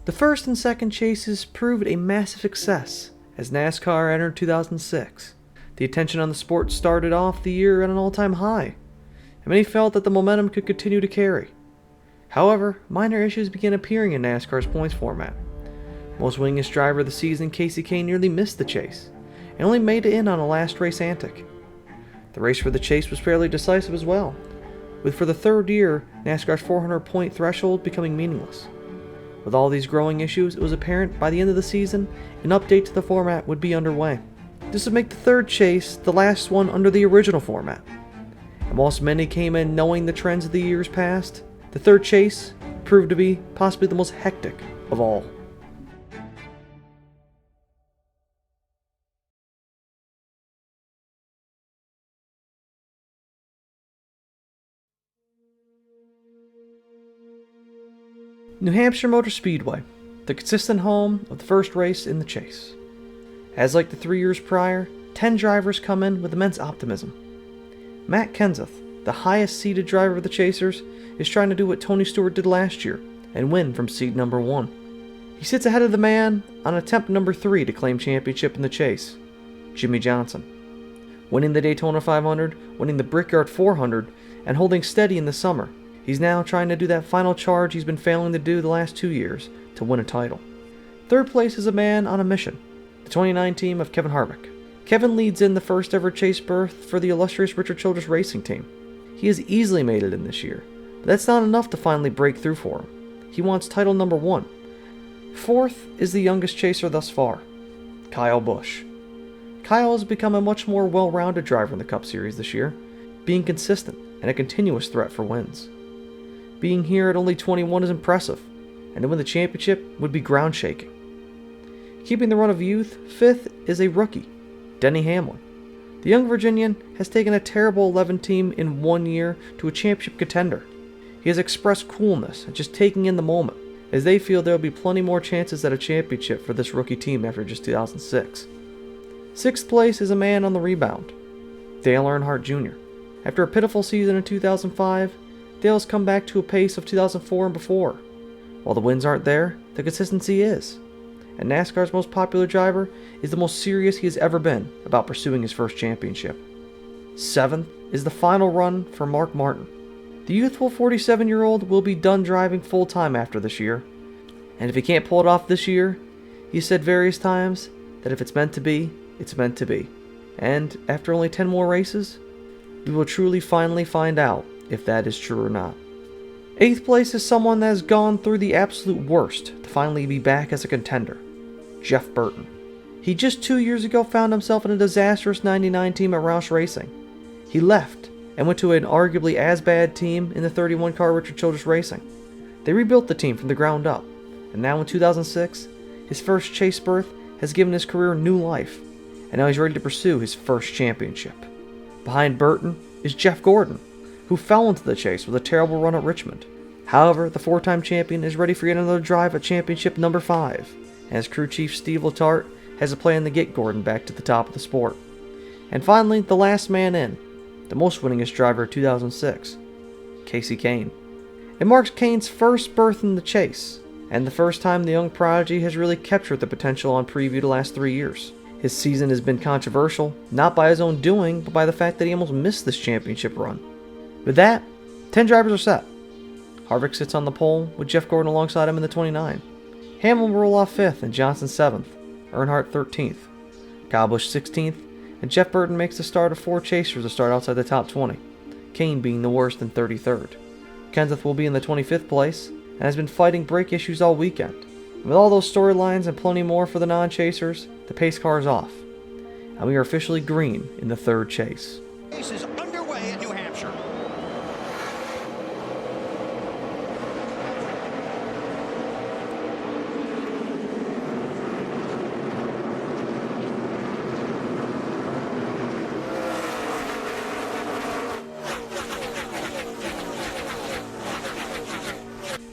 The first and second chases proved a massive success as NASCAR entered 2006. The attention on the sport started off the year at an all-time high, and many felt that the momentum could continue to carry. However, minor issues began appearing in NASCAR's points format. Most winningest driver of the season, Kasey Kahne, nearly missed the chase, and only made it in on a last race antic. The race for the chase was fairly decisive as well, with for the third year, NASCAR's 400-point threshold becoming meaningless. With all these growing issues, it was apparent by the end of the season, an update to the format would be underway. This would make the third chase the last one under the original format. And whilst many came in knowing the trends of the years past, the third chase proved to be possibly the most hectic of all. New Hampshire Motor Speedway, the consistent home of the first race in the chase. As like the 3 years prior, 10 drivers come in with immense optimism. Matt Kenseth, the highest seeded driver of the Chasers, is trying to do what Tony Stewart did last year and win from seed number 1. He sits ahead of the man on attempt number 3 to claim championship in the chase, Jimmy Johnson. Winning the Daytona 500, winning the Brickyard 400, and holding steady in the summer, he's now trying to do that final charge he's been failing to do the last 2 years to win a title. Third place is a man on a mission, the 29 team of Kevin Harvick. Kevin leads in the first ever chase berth for the illustrious Richard Childress Racing Team. He has easily made it in this year, but that's not enough to finally break through for him. He wants title number 1. Fourth is the youngest chaser thus far, Kyle Busch. Kyle has become a much more well-rounded driver in the Cup Series this year, being consistent and a continuous threat for wins. Being here at only 21 is impressive, and to win the championship would be ground-shaking. Keeping the run of youth, fifth is a rookie, Denny Hamlin. The young Virginian has taken a terrible 11 team in 1 year to a championship contender. He has expressed coolness and just taking in the moment, as they feel there will be plenty more chances at a championship for this rookie team after just 2006. Sixth place is a man on the rebound, Dale Earnhardt Jr. After a pitiful season in 2005, Dale has come back to a pace of 2004 and before. While the wins aren't there, the consistency is. And NASCAR's most popular driver is the most serious he has ever been about pursuing his first championship. Seventh is the final run for Mark Martin. The youthful 47-year-old will be done driving full-time after this year. And if he can't pull it off this year, he said various times that if it's meant to be, it's meant to be. And after only 10 more races, we will truly finally find out if that is true or not. Eighth place is someone that has gone through the absolute worst to finally be back as a contender, Jeff Burton. He just 2 years ago found himself in a disastrous 99 team at Roush Racing. He left and went to an arguably as bad team in the 31 car Richard Childress Racing. They rebuilt the team from the ground up, and now in 2006, his first chase berth has given his career new life, and now he's ready to pursue his first championship. Behind Burton is Jeff Gordon, who fell into the chase with a terrible run at Richmond. However, the 4-time champion is ready for yet another drive at championship number 5, as crew chief Steve Letarte has a plan to get Gordon back to the top of the sport. And finally, the last man in, the most winningest driver of 2006, Kasey Kahne. It marks Kahne's first berth in the chase, and the first time the young prodigy has really captured the potential on preview the last 3 years. His season has been controversial, not by his own doing, but by the fact that he almost missed this championship run. With that, 10 drivers are set. Harvick sits on the pole, with Jeff Gordon alongside him in the 29. Hamlin will roll off 5th and Johnson 7th, Earnhardt 13th, Kyle Busch 16th, and Jeff Burton makes the start of 4 chasers to start outside the top 20, Kahne being the worst in 33rd. Kenseth will be in the 25th place, and has been fighting brake issues all weekend. And with all those storylines and plenty more for the non-chasers, the pace car is off, and we are officially green in the third chase. Race is underway at New Hampshire.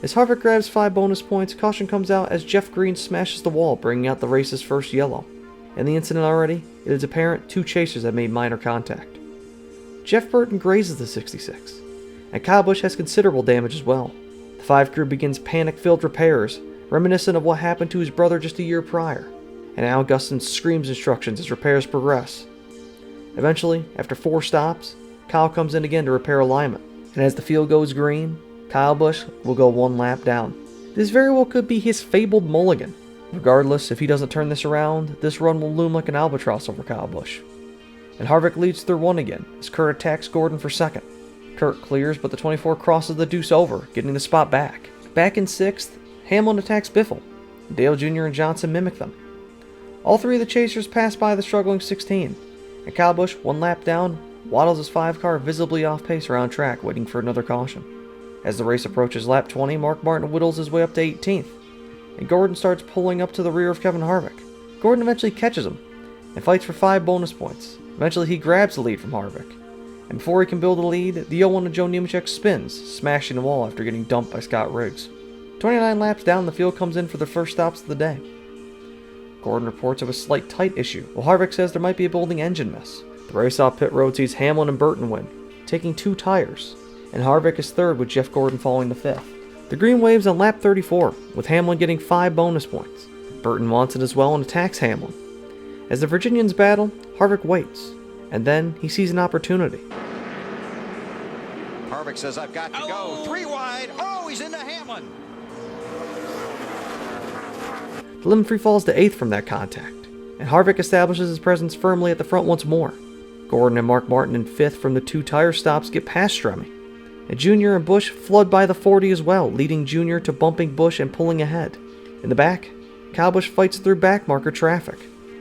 As Harvick grabs 5 bonus points, caution comes out as Jeff Green smashes the wall, bringing out the race's first yellow. In the incident already, it is apparent 2 chasers have made minor contact. Jeff Burton grazes the 66, and Kyle Busch has considerable damage as well. The 5 crew begins panic-filled repairs reminiscent of what happened to his brother just a year prior, and Al Gustin screams instructions as repairs progress. Eventually, after 4 stops, Kyle comes in again to repair alignment, and as the field goes green, Kyle Busch will go 1 lap down. This very well could be his fabled mulligan. Regardless, if he doesn't turn this around, this run will loom like an albatross over Kyle Busch. And Harvick leads through 1 again, as Kurt attacks Gordon for 2nd. Kurt clears, but the 24 crosses the deuce over, getting the spot back. Back in 6th, Hamlin attacks Biffle. Dale Jr. and Johnson mimic them. All 3 of the chasers pass by the struggling 16, and Kyle Busch, 1 lap down, waddles his 5 car visibly off pace around track, waiting for another caution. As the race approaches lap 20, Mark Martin whittles his way up to 18th, and Gordon starts pulling up to the rear of Kevin Harvick. Gordon eventually catches him, and fights for 5 bonus points. Eventually he grabs the lead from Harvick, and before he can build a lead, the 0-1 of Joe Nemechek spins, smashing the wall after getting dumped by Scott Riggs. 29 laps down, the field comes in for the first stops of the day. Gordon reports of a slight tight issue, while Harvick says there might be a building engine mess. The race off pit road sees Hamlin and Burton win, taking 2 tires, and Harvick is 3rd with Jeff Gordon falling to 5th. The green waves on lap 34, with Hamlin getting 5 bonus points. Burton wants it as well and attacks Hamlin. As the Virginians battle, Harvick waits, and then he sees an opportunity. Harvick says, I've got to go. 3 wide. Oh, he's into Hamlin. The lemon free falls to 8th from that contact, and Harvick establishes his presence firmly at the front once more. Gordon and Mark Martin in 5th from the 2 tire stops get past Stremme, and Jr. and Busch flood by the 40 as well, leading Jr. to bumping Busch and pulling ahead. In the back, Kyle Busch fights through backmarker traffic.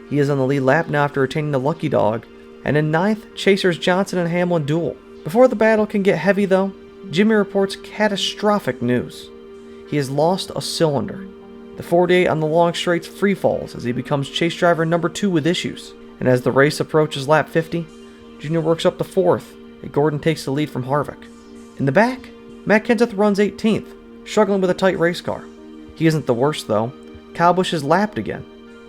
He is on the lead lap now after retaining the lucky dog, and in 9th, chasers Johnson and Hamlin duel. Before the battle can get heavy though, Jimmy reports catastrophic news. He has lost a cylinder. The 48 on the long straights free falls as he becomes chase driver number 2 with issues, and as the race approaches lap 50, Jr. works up to 4th, and Gordon takes the lead from Harvick. In the back, Matt Kenseth runs 18th, struggling with a tight race car. He isn't the worst though. Kyle Busch is lapped again,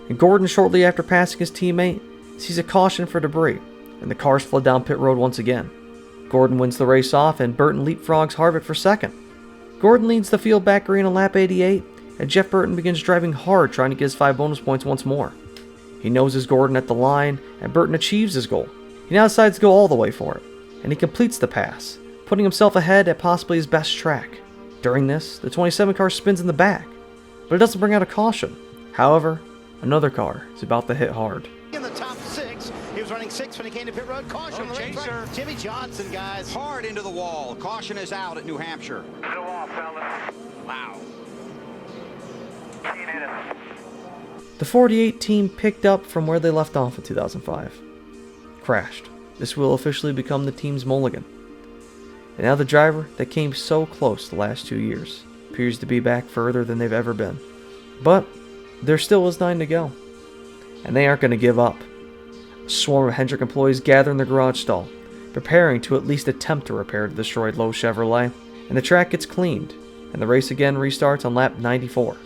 and Gordon, shortly after passing his teammate, sees a caution for debris, and the cars flood down pit road once again. Gordon wins the race off, and Burton leapfrogs Harvick for 2nd. Gordon leads the field back green on lap 88, and Jeff Burton begins driving hard trying to get his 5 bonus points once more. He noses Gordon at the line, and Burton achieves his goal. He now decides to go all the way for it, and he completes the pass, putting himself ahead at possibly his best track. During this, the 27 car spins in the back, but it doesn't bring out a caution. However, another car is about to hit hard. In the top 6, he was running 6th when he came to pit road. Caution on the chaser. Jimmy Johnson, guys. Hard into the wall. Caution is out at New Hampshire. Go off, fellas. Wow. The 48 team picked up from where they left off in 2005. Crashed. This will officially become the team's mulligan. And now the driver that came so close the last 2 years appears to be back further than they've ever been. But there still is 9 to go. And they aren't going to give up. A swarm of Hendrick employees gather in the garage stall, preparing to at least attempt to repair the destroyed Lowe's Chevrolet, and the track gets cleaned, and the race again restarts on lap 94.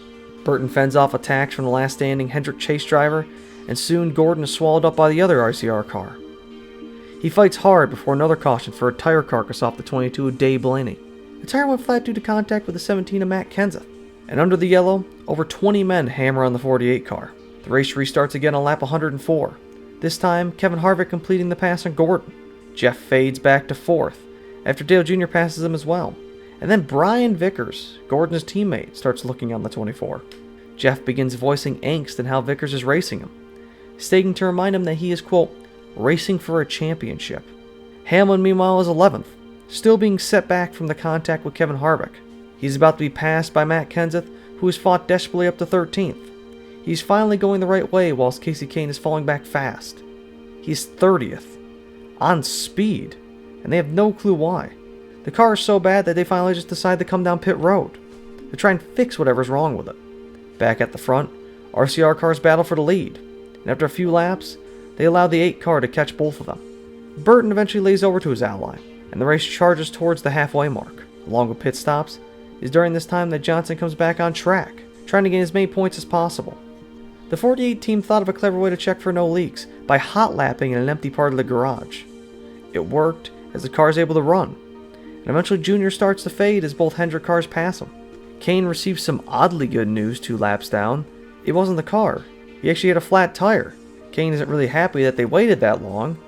Burton fends off attacks from the last standing Hendrick chase driver, and soon Gordon is swallowed up by the other RCR car. He fights hard before another caution for a tire carcass off the 22 of Dave Blaney. The tire went flat due to contact with the 17 of Matt Kenseth, and under the yellow, over 20 men hammer on the 48 car. The race restarts again on lap 104, this time Kevin Harvick completing the pass on Gordon. Jeff fades back to 4th, after Dale Jr. passes him as well. And then Brian Vickers, Gordon's teammate, starts looking on the 24. Jeff begins voicing angst in how Vickers is racing him, stating to remind him that he is, quote, racing for a championship. Hamlin, meanwhile, is 11th, still being set back from the contact with Kevin Harvick. He's about to be passed by Matt Kenseth, who has fought desperately up to 13th. He's finally going the right way whilst Casey Kane is falling back fast. He's 30th, on speed, and they have no clue why. The car is so bad that they finally just decide to come down pit road to try and fix whatever's wrong with it. Back at the front, RCR cars battle for the lead, and after a few laps, they allow the 8 car to catch both of them. Burton eventually lays over to his ally, and the race charges towards the halfway mark. Along with pit stops, it is during this time that Johnson comes back on track, trying to gain as many points as possible. The 48 team thought of a clever way to check for no leaks by hot lapping in an empty part of the garage. It worked as the car is able to run, and eventually Junior starts to fade as both Hendrick cars pass him. Kane receives some oddly good news 2 laps down. It wasn't the car. He actually had a flat tire. Kane isn't really happy that they waited that long,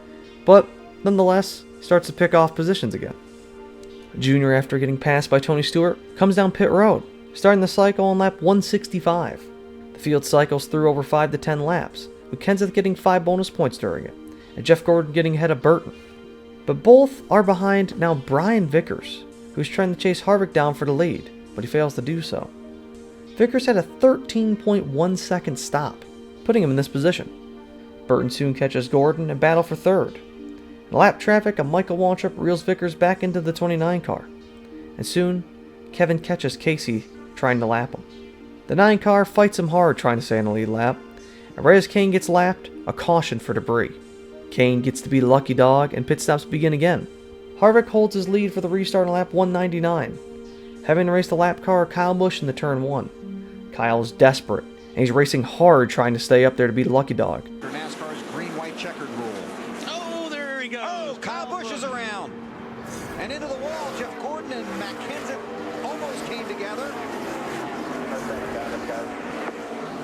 but nonetheless starts to pick off positions again. Junior, after getting passed by Tony Stewart, comes down pit road, starting the cycle on lap 165. The field cycles through over 5 to 10 laps, with Kenseth getting 5 bonus points during it, and Jeff Gordon getting ahead of Burton. But both are behind now Brian Vickers, who's trying to chase Harvick down for the lead, but he fails to do so. Vickers had a 13.1 second stop, putting him in this position. Burton soon catches Gordon and battle for third. In lap traffic, a Michael Waltrip reels Vickers back into the 29 car, and soon Kevin catches Casey trying to lap him. The 9 car fights him hard trying to stay in the lead lap, and right as Kane gets lapped, a caution for debris. Kane gets to be the lucky dog, and pit stops begin again. Harvick holds his lead for the restart on lap 199. Having to race the lap car, Kyle Busch in the turn 1. Kyle is desperate, and he's racing hard trying to stay up there to be the lucky dog. NASCAR's green-white checkered rule. Oh, there he goes. Oh, Kyle Busch is around. And into the wall, Jeff Gordon and Matt Kenseth almost came together.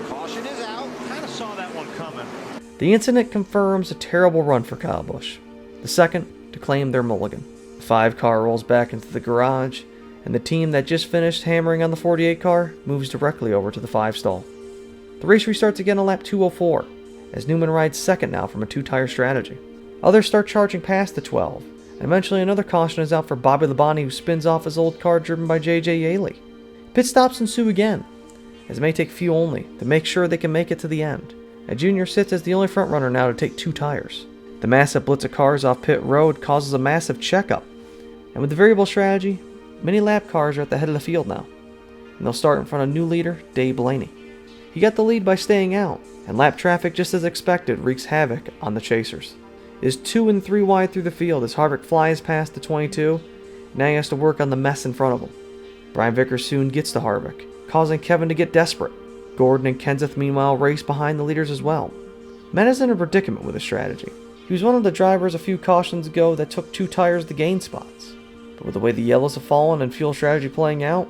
Caution is out. Kind of saw that one coming. The incident confirms a terrible run for Kyle Busch, the second to claim their mulligan. The 5 car rolls back into the garage, and the team that just finished hammering on the 48 car moves directly over to the 5 stall. The race restarts again on lap 204, as Newman rides second now from a 2-tire strategy. Others start charging past the 12, and eventually another caution is out for Bobby Labonte, who spins off his old car driven by J.J. Yaley. Pit stops ensue again, as it may take few only to make sure they can make it to the end. And Junior sits as the only front runner now to take 2 tires. The massive blitz of cars off pit road causes a massive checkup, and with the variable strategy, many lap cars are at the head of the field now, and they'll start in front of new leader Dave Blaney. He got the lead by staying out, and lap traffic, just as expected, wreaks havoc on the chasers. It is 2 and 3 wide through the field as Harvick flies past the 22, and now he has to work on the mess in front of him. Brian Vickers soon gets to Harvick, causing Kevin to get desperate. Gordon and Kenseth meanwhile race behind the leaders as well. Matt is in a predicament with his strategy. He was one of the drivers a few cautions ago that took 2 tires to gain spots. But with the way the yellows have fallen and fuel strategy playing out,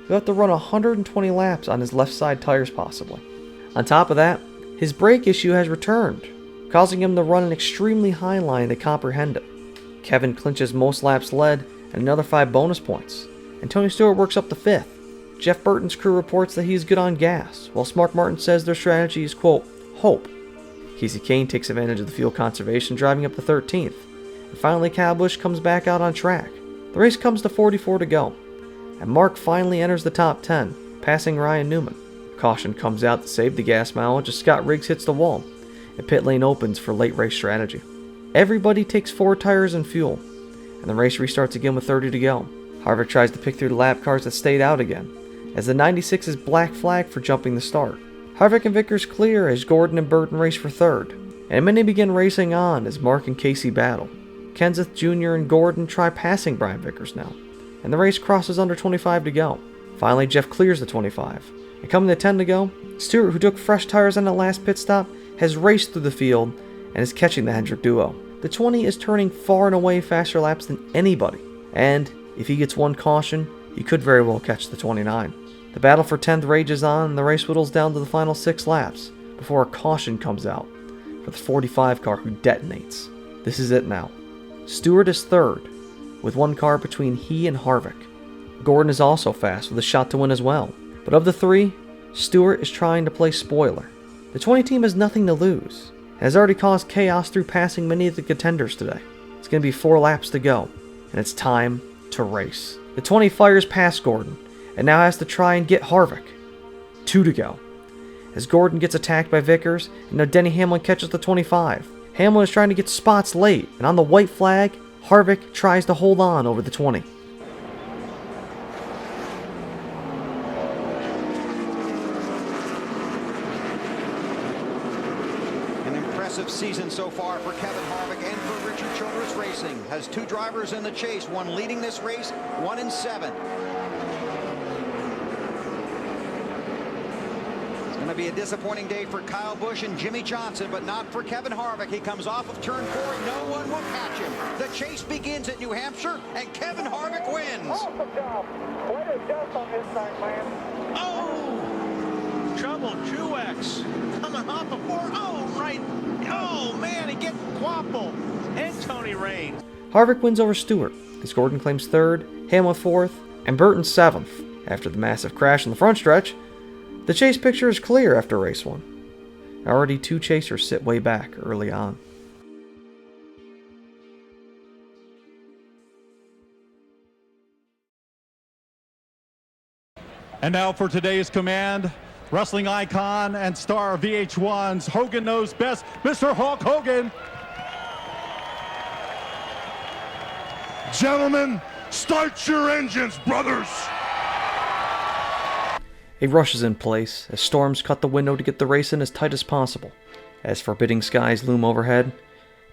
he'll have to run 120 laps on his left side tires possibly. On top of that, his brake issue has returned, causing him to run an extremely high line to comprehend it. Kevin clinches most laps led and another 5 bonus points, and Tony Stewart works up to 5th. Jeff Burton's crew reports that he is good on gas, while Mark Martin says their strategy is, quote, hope. Casey Kane takes advantage of the fuel conservation, driving up to 13th. And finally, Kyle Busch comes back out on track. The race comes to 44 to go, and Mark finally enters the top 10, passing Ryan Newman. Caution comes out to save the gas mileage as Scott Riggs hits the wall, and pit lane opens for late race strategy. Everybody takes 4 tires and fuel, and the race restarts again with 30 to go. Harvick tries to pick through the lap cars that stayed out again, as the 96 is black flag for jumping the start. Harvick and Vickers clear as Gordon and Burton race for third, and many begin racing on as Mark and Casey battle. Kenseth Jr. and Gordon try passing Brian Vickers now, and the race crosses under 25 to go. Finally, Jeff clears the 25, and coming to 10 to go, Stewart, who took fresh tires on the last pit stop, has raced through the field and is catching the Hendrick duo. The 20 is turning far and away faster laps than anybody, and if he gets one caution, he could very well catch the 29. The battle for 10th rages on, and the race whittles down to the final 6 laps before a caution comes out for the 45 car, who detonates. This is it now. Stewart is third, with 1 car between he and Harvick. Gordon is also fast with a shot to win as well, but of the 3, Stewart is trying to play spoiler. The 20 team has nothing to lose, and has already caused chaos through passing many of the contenders today. It's going to be 4 laps to go, and it's time to race. The 20 fires past Gordon, and now has to try and get Harvick. 2 to go, as Gordon gets attacked by Vickers, and now Denny Hamlin catches the 25. Hamlin is trying to get spots late, and on the white flag, Harvick tries to hold on over the 20. An impressive season so far for Kevin Harvick and for Richard Childress Racing. Has 2 drivers in the chase, one leading this race, 1 in 7. Going to be a disappointing day for Kyle Busch and Jimmy Johnson, but not for Kevin Harvick. He comes off of turn 4. No one will catch him. The chase begins at New Hampshire, and Kevin Harvick wins. Awesome job. Way to jump on this thing, man. Oh! Trouble, Truex. Coming off of 4. Oh, right. Oh, man, he gets Quapple. And Tony Raines. Harvick wins over Stewart, as Gordon claims 3rd, Hamlin 4th, and Burton 7th. After the massive crash in the front stretch, the chase picture is clear after race 1. Already 2 chasers sit way back early on. And now for today's command, wrestling icon and star of VH1's Hogan Knows Best, Mr. Hulk Hogan. Gentlemen, start your engines, brothers! A rush is in place as storms cut the window to get the race in as tight as possible. As forbidding skies loom overhead,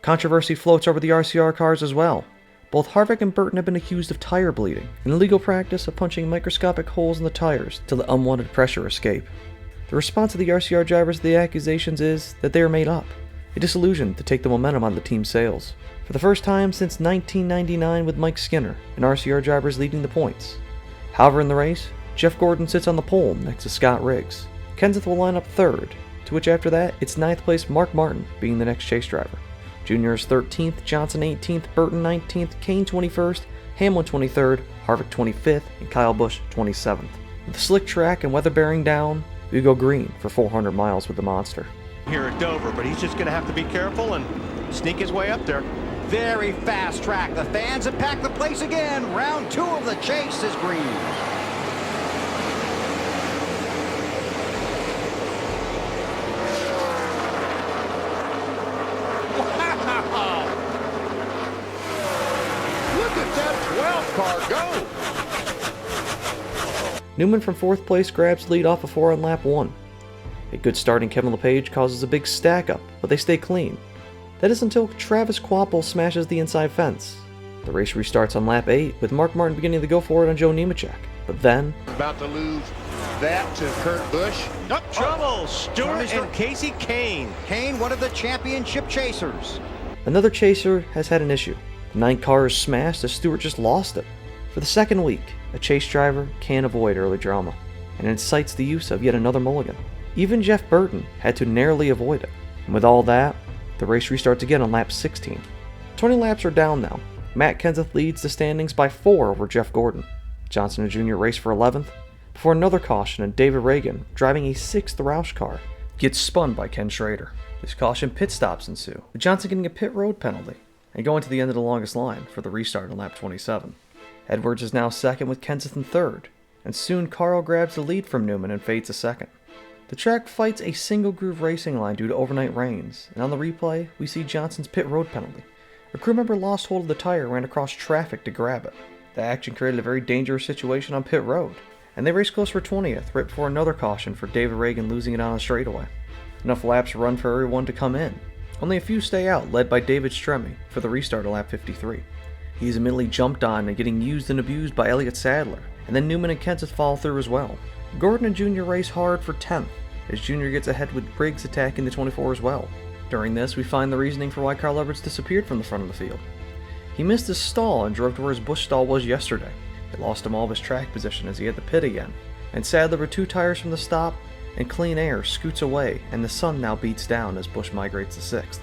controversy floats over the RCR cars as well. Both Harvick and Burton have been accused of tire bleeding, an illegal practice of punching microscopic holes in the tires to let unwanted pressure escape. The response of the RCR drivers to the accusations is that they are made up, a disillusion to take the momentum on the team's sails. For the first time since 1999 with Mike Skinner and RCR drivers leading the points. However, in the race, Jeff Gordon sits on the pole next to Scott Riggs. Kenseth will line up 3rd, to which after that, it's 9th place Mark Martin being the next chase driver. Junior is 13th, Johnson 18th, Burton 19th, Kane 21st, Hamlin 23rd, Harvick 25th, and Kyle Busch 27th. With the slick track and weather bearing down, we go green for 400 miles with the monster. Here at Dover, but he's just going to have to be careful and sneak his way up there. Very fast track. The fans have packed the place again. Round 2 of the chase is green. Car go! Newman from 4th place grabs lead off of 4 on lap 1. A good start in Kevin LePage causes a big stack up, but they stay clean. That is until Travis Quapple smashes the inside fence. The race restarts on lap 8, with Mark Martin beginning to go for it on Joe Nemechek. But then, about to lose that to Kurt Busch. Up trouble! Stewart and Casey Kane. Kane, one of the championship chasers. another chaser has had an issue. The 9 car is smashed as Stewart just lost it. For the second week, a chase driver can't avoid early drama, and it incites the use of yet another mulligan. Even Jeff Burton had to narrowly avoid it. And with all that, the race restarts again on lap 16. 20 laps are down now. Matt Kenseth leads the standings by 4 over Jeff Gordon. Johnson and Jr. race for 11th, before another caution and David Reagan, driving a 6th Roush car, gets spun by Ken Schrader. This caution pit stops ensue, with Johnson getting a pit road penalty, and going to the end of the longest line for the restart on lap 27. Edwards is now second with Kenseth in third, and soon Carl grabs the lead from Newman and fades to second. The track fights a single groove racing line due to overnight rains, and on the replay, we see Johnson's pit road penalty. A crew member lost hold of the tire and ran across traffic to grab it. The action created a very dangerous situation on pit road, and they raced close for 20th right before another caution for David Reagan losing it on a straightaway. Enough laps run for everyone to come in. Only a few stay out, led by David Stremme for the restart of lap 53. He is immediately jumped on and getting used and abused by Elliott Sadler, and then Newman and Kenseth follow through as well. Gordon and Jr. race hard for 10th, as Jr. gets ahead with Briggs attacking the 24 as well. During this, we find the reasoning for why Carl Edwards disappeared from the front of the field. He missed his stall and drove to where his Busch stall was yesterday. It lost him all of his track position as he had to pit again, and Sadler with 2 tires from the stop and clean air scoots away, and the sun now beats down as Busch migrates to 6th.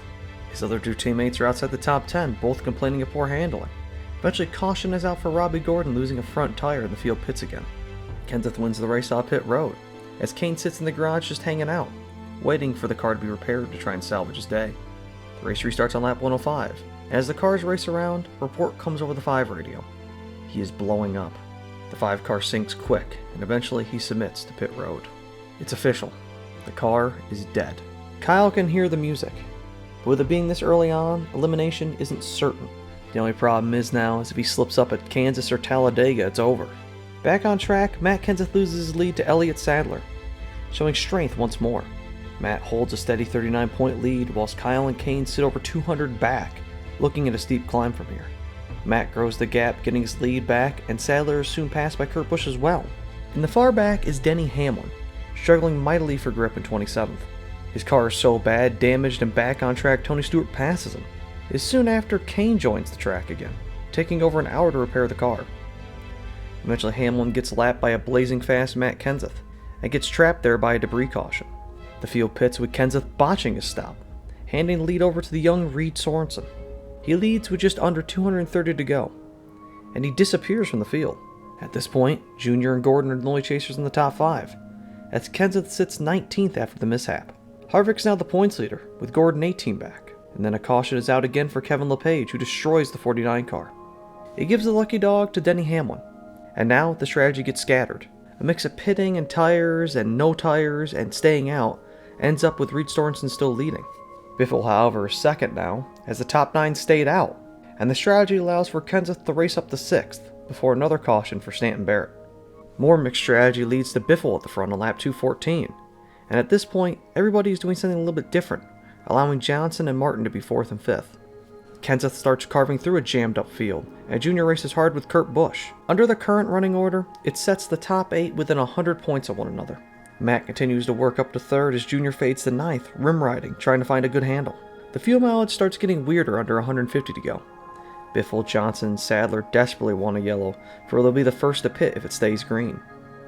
His other 2 teammates are outside the top 10, both complaining of poor handling. Eventually, caution is out for Robbie Gordon, losing a front tire in the field pits again. Kenseth wins the race off pit road, as Kane sits in the garage just hanging out, waiting for the car to be repaired to try and salvage his day. The race restarts on lap 105. As the cars race around, a report comes over the 5 radio. He is blowing up. The 5 car sinks quick, and eventually he submits to pit road. It's official. The car is dead. Kyle can hear the music, but with it being this early on, elimination isn't certain. The only problem is now is if he slips up at Kansas or Talladega, it's over. Back on track, Matt Kenseth loses his lead to Elliott Sadler, showing strength once more. Matt holds a steady 39-point lead, whilst Kyle and Kane sit over 200 back, looking at a steep climb from here. Matt grows the gap, getting his lead back, and Sadler is soon passed by Kurt Busch as well. In the far back is Denny Hamlin, struggling mightily for grip in 27th. His car is so bad, damaged, and back on track, Tony Stewart passes him. It is soon after Kane joins the track again, taking over an hour to repair the car. Eventually Hamlin gets lapped by a blazing fast Matt Kenseth, and gets trapped there by a debris caution. The field pits with Kenseth botching his stop, handing the lead over to the young Reed Sorensen. He leads with just under 230 to go, and he disappears from the field. At this point, Junior and Gordon are the only chasers in the top 5, as Kenseth sits 19th after the mishap. Harvick's now the points leader, with Gordon 18 back, and then a caution is out again for Kevin LePage, who destroys the 49 car. It gives the lucky dog to Denny Hamlin, and now the strategy gets scattered. A mix of pitting and tires and no tires and staying out ends up with Reed Sorensen still leading. Biffle, however, is second now, as the top 9 stayed out, and the strategy allows for Kenseth to race up to 6th, before another caution for Stanton Barrett. More mixed strategy leads to Biffle at the front on lap 214, and at this point, everybody is doing something a little bit different, allowing Johnson and Martin to be 4th and 5th. Kenseth starts carving through a jammed up field, and Junior races hard with Kurt Busch. Under the current running order, it sets the top 8 within 100 points of one another. Matt continues to work up to 3rd as Junior fades to 9th, rim riding, trying to find a good handle. The fuel mileage starts getting weirder under 150 to go. Biffle, Johnson, and Sadler desperately want a yellow, for they'll be the first to pit if it stays green.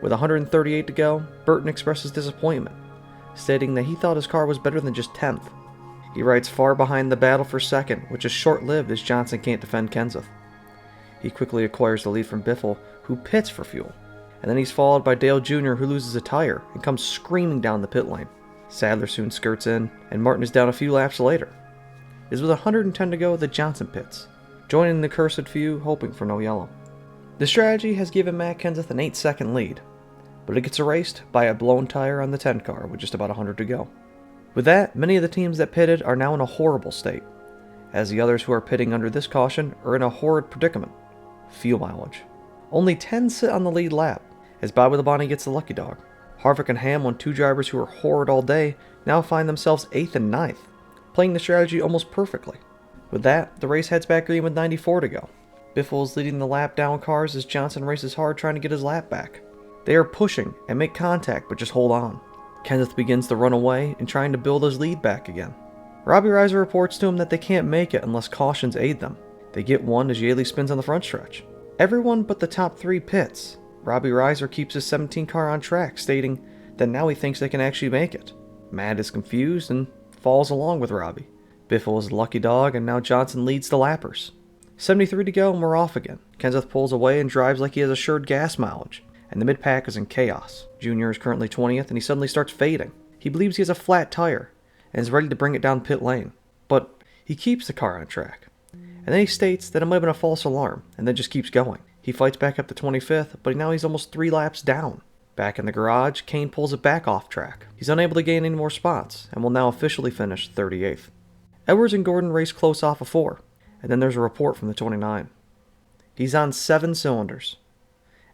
With 138 to go, Burton expresses disappointment, stating that he thought his car was better than just 10th. He rides far behind the battle for 2nd, which is short-lived as Johnson can't defend Kenseth. He quickly acquires the lead from Biffle, who pits for fuel, and then he's followed by Dale Jr., who loses a tire and comes screaming down the pit lane. Sadler soon skirts in, and Martin is down a few laps later. It is with 110 to go that Johnson pits, joining the cursed few, hoping for no yellow. The strategy has given Matt Kenseth an 8-second lead, but it gets erased by a blown tire on the 10 car with just about 100 to go. With that, many of the teams that pitted are now in a horrible state, as the others who are pitting under this caution are in a horrid predicament: fuel mileage. Only 10 sit on the lead lap, as Bobby Labonte gets the lucky dog. Harvick and Hamlin, 2 drivers who were horrid all day, now find themselves 8th and 9th, playing the strategy almost perfectly. With that, the race heads back green with 94 to go. Biffle is leading the lap down cars as Johnson races hard trying to get his lap back. They are pushing and make contact, but just hold on. Kenseth begins to run away and trying to build his lead back again. Robbie Reiser reports to him that they can't make it unless cautions aid them. They get one as Yaley spins on the front stretch. Everyone but the top 3 pits. Robbie Reiser keeps his 17 car on track, stating that now he thinks they can actually make it. Matt is confused and falls along with Robbie. Biffle is the lucky dog, and now Johnson leads the lappers. 73 to go and we're off again. Kenseth pulls away and drives like he has assured gas mileage, and the mid-pack is in chaos. Junior is currently 20th, and he suddenly starts fading. He believes he has a flat tire, and is ready to bring it down pit lane, but he keeps the car on track. And then he states that it might have been a false alarm, and then just keeps going. He fights back up to 25th, but now he's almost 3 laps down. Back in the garage, Kane pulls it back off track. He's unable to gain any more spots, and will now officially finish 38th. Edwards and Gordon race close off of 4, and then there's a report from the 29. He's on 7 cylinders,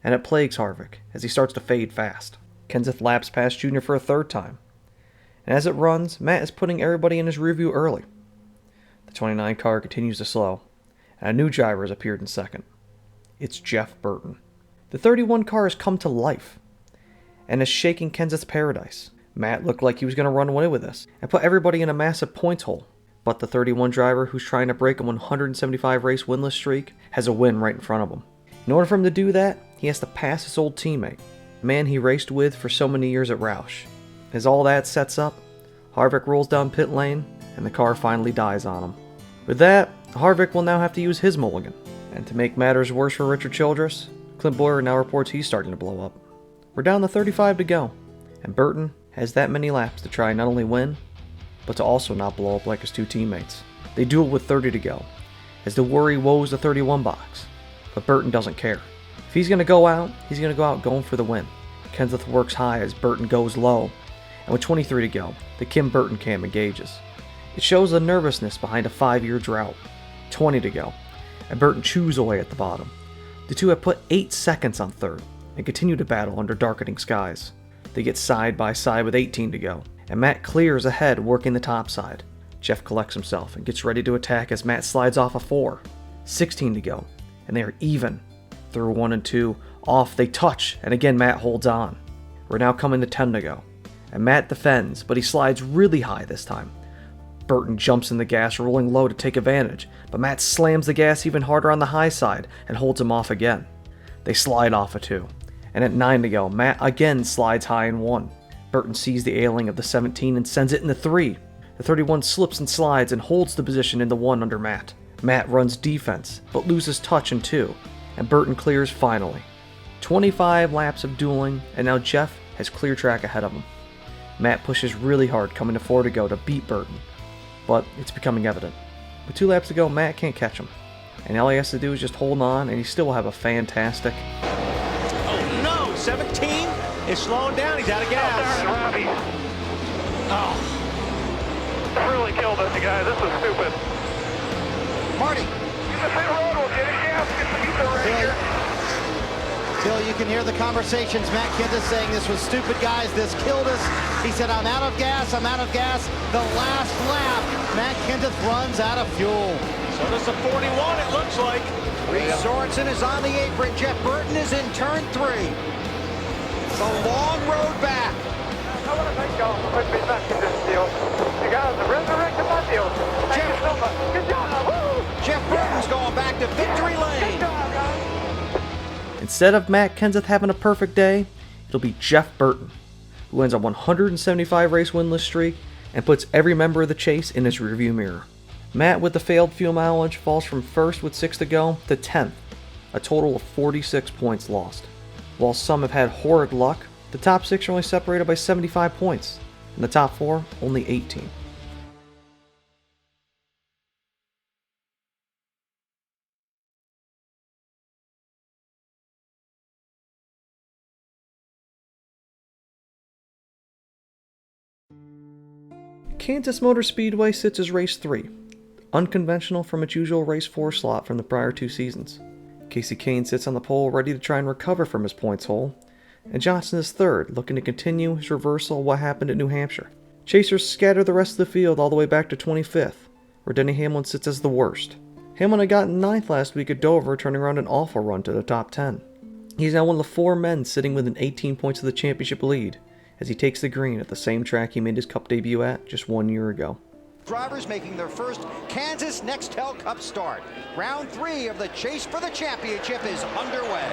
and it plagues Harvick as he starts to fade fast. Kenseth laps past Junior for a 3rd time, and as it runs, Matt is putting everybody in his rearview early. The 29 car continues to slow, and a new driver has appeared in 2nd. It's Jeff Burton. The 31 car has come to life, and is shaking Kenseth's paradise. Matt looked like he was going to run away with this, and put everybody in a massive points hole. But the 31 driver, who's trying to break a 175 race winless streak, has a win right in front of him. In order for him to do that, he has to pass his old teammate, the man he raced with for so many years at Roush. As all that sets up, Harvick rolls down pit lane, and the car finally dies on him. With that, Harvick will now have to use his mulligan. And to make matters worse for Richard Childress, Clint Bowyer now reports he's starting to blow up. We're down to 35 to go, and Burton has that many laps to try not only win, but to also not blow up like his 2 teammates. They duel with 30 to go, as the worry woes the 31 box, but Burton doesn't care. If he's going to go out, he's going to go out going for the win. Kenseth works high as Burton goes low, and with 23 to go, the Kim Burton cam engages. It shows the nervousness behind a 5-year drought. 20 to go, and Burton chews away at the bottom. The two have put 8 seconds on 3rd, and continue to battle under darkening skies. They get side by side with 18 to go, and Matt clears ahead working the top side. Jeff collects himself and gets ready to attack as Matt slides off a 4. 16 to go, and they are even. Through 1 and 2, off they touch, and again Matt holds on. We're now coming to 10 to go, and Matt defends, but he slides really high this time. Burton jumps in the gas, rolling low to take advantage, but Matt slams the gas even harder on the high side and holds him off again. They slide off a 2, and at 9 to go, Matt again slides high in 1. Burton sees the ailing of the 17 and sends it in the 3. The 31 slips and slides and holds the position in the 1 under Matt. Matt runs defense, but loses touch in 2, and Burton clears finally. 25 laps of dueling, and now Jeff has clear track ahead of him. Matt pushes really hard coming to 4 to go to beat Burton, but it's becoming evident. With 2 laps to go, Matt can't catch him, and all he has to do is just hold on, and he still will have a fantastic... Oh no, 17 is slowing down, he's out of gas. Robbie. Oh, Really killed us, you guys. This is stupid. Marty. The pit road will get it. Gas gets to beat the Ranger. Till you can hear the conversations. Matt Kenseth saying this was stupid, guys. This killed us. He said, I'm out of gas. I'm out of gas. The last lap, Matt Kenseth runs out of fuel. so does the 41, it looks like. Reed Sorensen is on the apron. Jeff Burton is in turn 3. The long road back. I want to thank y'all for putting me back in this deal. You guys have resurrected my deal. Thank you so much. Good job. Woo! Jeff Burton's going back to victory Good lane. job, guys. Instead of Matt Kenseth having a perfect day, it'll be Jeff Burton, who ends a 175 race winless streak and puts every member of the chase in his rearview mirror. Matt, with the failed fuel mileage, falls from 1st with 6 to go to 10th, a total of 46 points lost. While some have had horrid luck, the top 6 are only separated by 75 points, and the top 4 only 18. Kansas Motor Speedway sits as race 3, unconventional from its usual race 4 slot from the prior 2 seasons. Casey Kane sits on the pole ready to try and recover from his points hole, and Johnson is 3rd, looking to continue his reversal of what happened at New Hampshire. Chasers scatter the rest of the field all the way back to 25th, where Denny Hamlin sits as the worst. Hamlin had gotten 9th last week at Dover, turning around an awful run to the top 10. He's now one of the 4 men sitting within 18 points of the championship lead, as he takes the green at the same track he made his Cup debut at just 1 year ago. Drivers making their first Kansas Nextel Cup start. Round 3 of the chase for the championship is underway.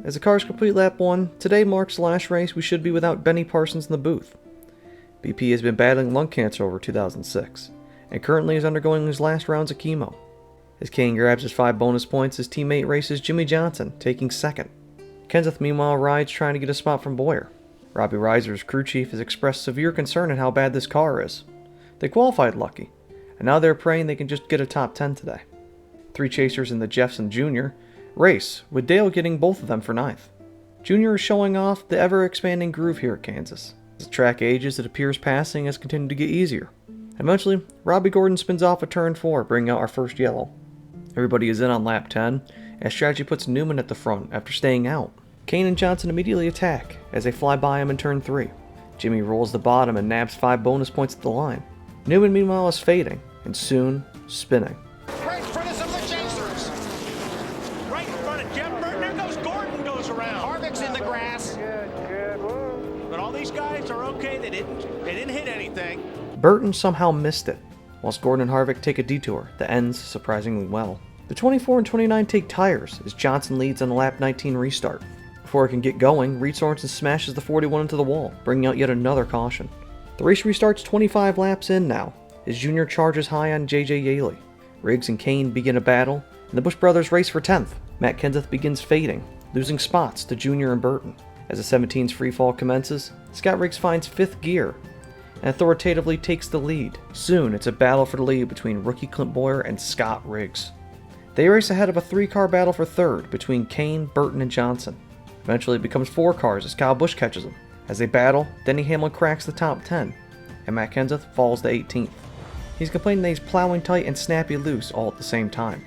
As the cars complete lap 1, today marks the last race we should be without Benny Parsons in the booth. BP has been battling lung cancer over 2006, and currently is undergoing his last rounds of chemo. As Kane grabs his 5 bonus points, his teammate races Jimmy Johnson, taking 2nd. Kenseth meanwhile rides trying to get a spot from Boyer. Robbie Reiser's crew chief has expressed severe concern at how bad this car is. They qualified lucky, and now they're praying they can just get a top 10 today. 3 chasers in the Jeffson Jr. race, with Dale getting both of them for 9th. Jr. is showing off the ever-expanding groove here at Kansas. As the track ages, it appears passing has continued to get easier. Eventually, Robbie Gordon spins off at turn 4, bringing out our first yellow. Everybody is in on lap 10, as strategy puts Newman at the front after staying out. Kane and Johnson immediately attack as they fly by him in turn 3. Jimmy rolls the bottom and nabs 5 bonus points at the line. Newman meanwhile is fading, and soon spinning. Right in front of some of the chasers. right in front of Jeff Burton. There goes Gordon, goes around. Harvick's in the grass. Good. Woo. But all these guys are okay. They didn't hit anything. Burton somehow missed it, whilst Gordon and Harvick take a detour that ends surprisingly well. The 24 and 29 take tires as Johnson leads on the lap 19 restart. Before it can get going, Reed Sorensen smashes the 41 into the wall, bringing out yet another caution. The race restarts 25 laps in now, as Junior charges high on JJ Yaley. Riggs and Kane begin a battle, and the Busch brothers race for 10th. Matt Kenseth begins fading, losing spots to Junior and Burton. As the 17's freefall commences, Scott Riggs finds 5th gear, and authoritatively takes the lead. Soon, it's a battle for the lead between rookie Clint Boyer and Scott Riggs. They race ahead of a 3-car battle for 3rd between Kane, Burton, and Johnson. Eventually it becomes 4 cars as Kyle Busch catches them. As they battle, Denny Hamlin cracks the top 10, and Matt Kenseth falls to 18th. He's complaining that he's plowing tight and snappy loose all at the same time.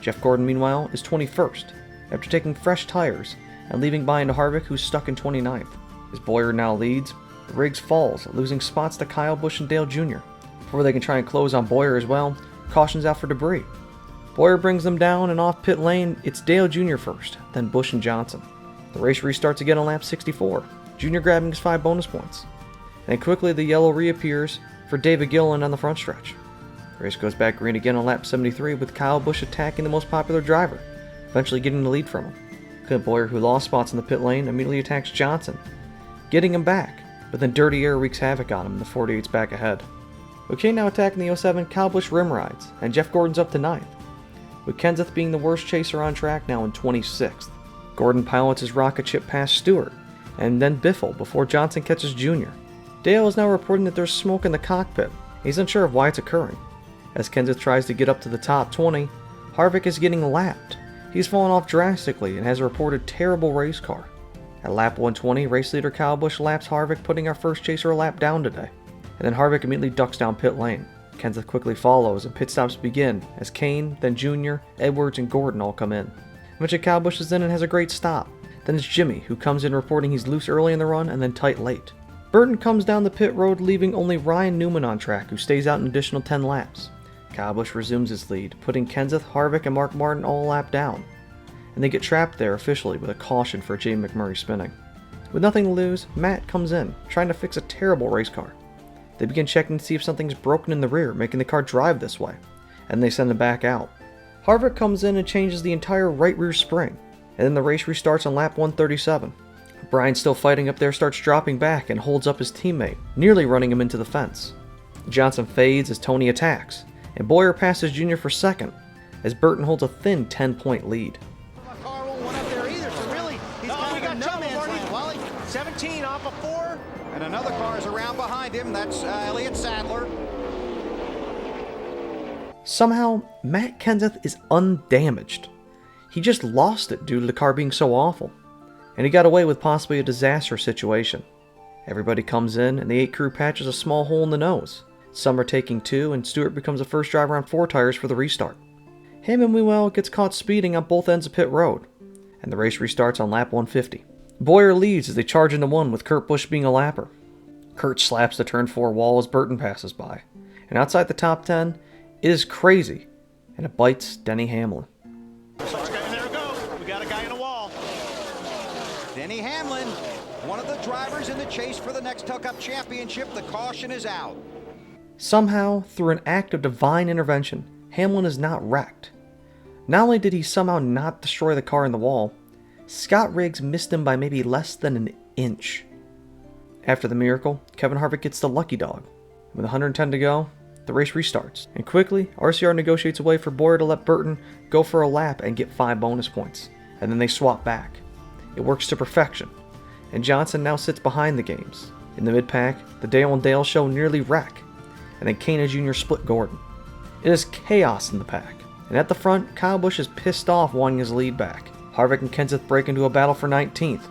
Jeff Gordon, meanwhile, is 21st, after taking fresh tires and leaving behind Harvick, who's stuck in 29th. As Boyer now leads, Riggs falls, losing spots to Kyle Busch and Dale Jr. Before they can try and close on Bowyer as well, caution's out for debris. Bowyer brings them down, and off pit lane, it's Dale Jr. first, then Busch and Johnson. The race restarts again on lap 64, Jr. grabbing his 5 bonus points. And quickly the yellow reappears for David Gilliland on the front stretch. The race goes back green again on lap 73 with Kyle Busch attacking the most popular driver, eventually getting the lead from him. Clint Bowyer, who lost spots in the pit lane, immediately attacks Johnson, getting him back, but then dirty air wreaks havoc on him and the 48's back ahead. With Kane now attacking the 07, Kyle Busch rim rides, and Jeff Gordon's up to 9th, with Kenseth being the worst chaser on track now in 26th. Gordon pilots his rocket ship past Stewart, and then Biffle before Johnson catches Jr. Dale is now reporting that there's smoke in the cockpit. He's unsure of why it's occurring. As Kenseth tries to get up to the top 20, Harvick is getting lapped. He's fallen off drastically and has a reported terrible race car. At lap 120, race leader Kyle Busch laps Harvick, putting our first chaser a lap down today. And then Harvick immediately ducks down pit lane. Kenseth quickly follows, and pit stops begin as Kane, then Jr., Edwards, and Gordon all come in. Eventually Kyle Busch is in and has a great stop. Then it's Jimmy, who comes in reporting he's loose early in the run and then tight late. Burton comes down the pit road, leaving only Ryan Newman on track, who stays out an additional 10 laps. Kyle Busch resumes his lead, putting Kenseth, Harvick, and Mark Martin all a lap down. And they get trapped there officially with a caution for Jamie McMurray spinning. With nothing to lose, Matt comes in, trying to fix a terrible race car. They begin checking to see if something's broken in the rear, making the car drive this way, and they send him back out. Harvick comes in and changes the entire right rear spring, and then the race restarts on lap 137. Brian, still fighting up there, starts dropping back and holds up his teammate, nearly running him into the fence. Johnson fades as Tony attacks, and Bowyer passes Jr. for second, as Burton holds a thin 10-point lead. Car won't win up there either, so really, he's kind of in no man's land. Wally. 17 off of 4. And another car is around behind him. That's Elliott Sadler. Somehow, Matt Kenseth is undamaged. He just lost it due to the car being so awful, and he got away with possibly a disastrous situation. Everybody comes in, and the 8 crew patches a small hole in the nose. Some are taking 2, and Stewart becomes the first driver on 4 tires for the restart. Hammond, meanwhile, gets caught speeding on both ends of pit road, and the race restarts on lap 150. Bowyer leads as they charge into 1 with Kurt Busch being a lapper. Kurt slaps the turn 4 wall as Burton passes by, and outside the top 10, it is crazy, and it bites Denny Hamlin. There we go. We got a guy in a wall. Denny Hamlin, one of the drivers in the chase for the next Tuck Up Championship. The caution is out. Somehow, through an act of divine intervention, Hamlin is not wrecked. Not only did he somehow not destroy the car in the wall, Scott Riggs missed him by maybe less than an inch. After the miracle, Kevin Harvick gets the lucky dog. With 110 to go, the race restarts, and quickly, RCR negotiates a way for Bowyer to let Burton go for a lap and get 5 bonus points, and then they swap back. It works to perfection, and Johnson now sits behind the games. In the mid-pack, the Dale and Dale show nearly wreck, and then Kane Jr. split Gordon. It is chaos in the pack, and at the front, Kyle Busch is pissed off wanting his lead back. Harvick and Kenseth break into a battle for 19th,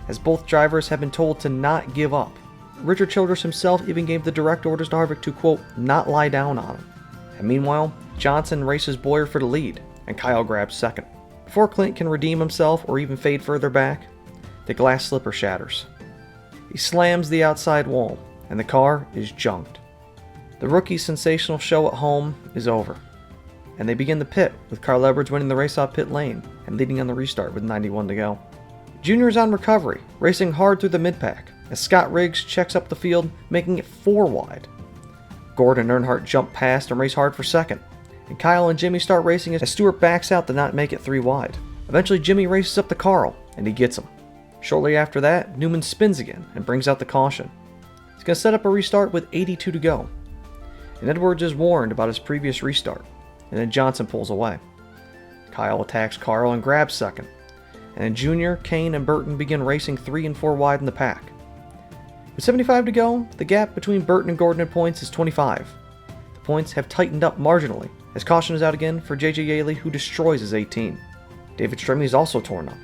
as both drivers have been told to not give up. Richard Childress himself even gave the direct orders to Harvick to, quote, not lie down on him. And meanwhile, Johnson races Bowyer for the lead, and Kyle grabs second. Before Clint can redeem himself or even fade further back, the glass slipper shatters. He slams the outside wall, and the car is junked. The rookie's sensational show at home is over, and they begin the pit, with Carl Edwards winning the race off pit lane and leading on the restart with 91 to go. Jr. is on recovery, racing hard through the mid-pack, as Scott Riggs checks up the field, making it 4 wide. Gordon and Earnhardt jump past and race hard for second, and Kyle and Jimmy start racing as Stewart backs out to not make it 3 wide. Eventually Jimmy races up to Carl, and he gets him. Shortly after that, Newman spins again and brings out the caution. He's going to set up a restart with 82 to go, and Edwards is warned about his previous restart, and then Johnson pulls away. Kyle attacks Carl and grabs second, and then Jr., Kane, and Burton begin racing 3 and 4 wide in the pack. With 75 to go, the gap between Burton and Gordon in points is 25. The points have tightened up marginally, as caution is out again for JJ Yaley, who destroys his 18. David Strimley is also torn up,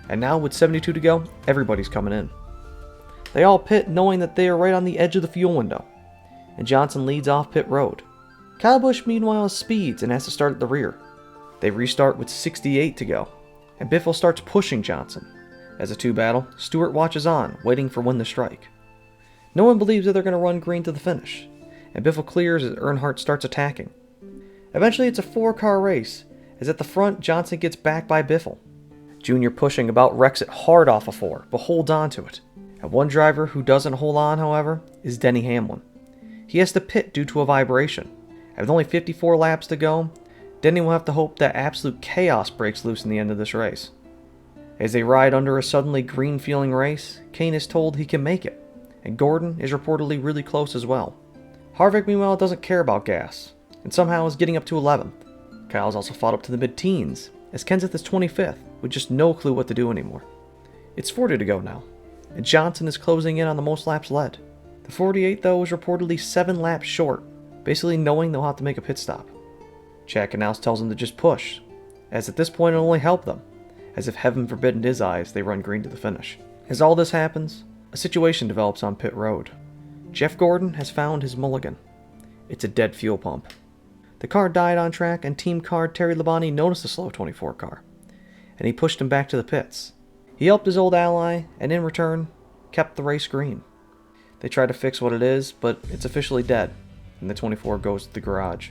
and now with 72 to go, everybody's coming in. They all pit knowing that they are right on the edge of the fuel window, and Johnson leads off pit road. Kyle Busch meanwhile speeds and has to start at the rear. They restart with 68 to go, and Biffle starts pushing Johnson. As a 2 battle, Stewart watches on, waiting for when to strike. No one believes that they're going to run green to the finish, and Biffle clears as Earnhardt starts attacking. Eventually it's a 4-car race, as at the front Johnson gets back by Biffle. Junior pushing about wrecks it hard off a 4, but holds on to it. And one driver who doesn't hold on, however, is Denny Hamlin. He has to pit due to a vibration. And with only 54 laps to go, Denny will have to hope that absolute chaos breaks loose in the end of this race. As they ride under a suddenly green-feeling race, Kane is told he can make it, and Gordon is reportedly really close as well. Harvick, meanwhile, doesn't care about gas, and somehow is getting up to 11th. Kyle's also fought up to the mid-teens, as Kenseth is 25th, with just no clue what to do anymore. It's 40 to go now, and Johnson is closing in on the most laps led. The 48, though, is reportedly 7 laps short, basically knowing they'll have to make a pit stop. Chad Knaus tells him to just push, as at this point it'll only help them, as if heaven forbid in his eyes they run green to the finish. As all this happens, a situation develops on pit road. Jeff Gordon has found his mulligan. It's a dead fuel pump. The car died on track, and team car Terry Labonte noticed the slow 24 car, and he pushed him back to the pits. He helped his old ally, and in return, kept the race green. They try to fix what it is, but it's officially dead, and the 24 goes to the garage.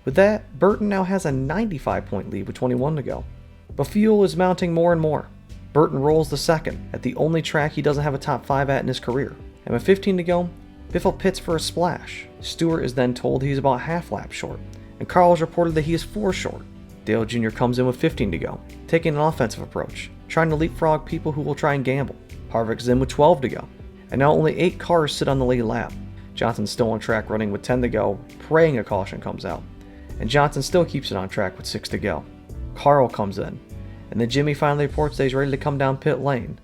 With that, Burton now has a 95-point lead with 21 to go. But fuel is mounting more and more. Burton rolls the second, at the only track he doesn't have a top 5 at in his career. And with 15 to go, Biffle pits for a splash. Stewart is then told he's about half lap short, and Carl is reported that he is 4 short. Dale Jr. comes in with 15 to go, taking an offensive approach, trying to leapfrog people who will try and gamble. Harvick's in with 12 to go, and now only 8 cars sit on the lead lap. Johnson's still on track running with 10 to go, praying a caution comes out, and Johnson still keeps it on track with 6 to go. Carl comes in, and then Jimmy finally reports that he's ready to come down pit lane,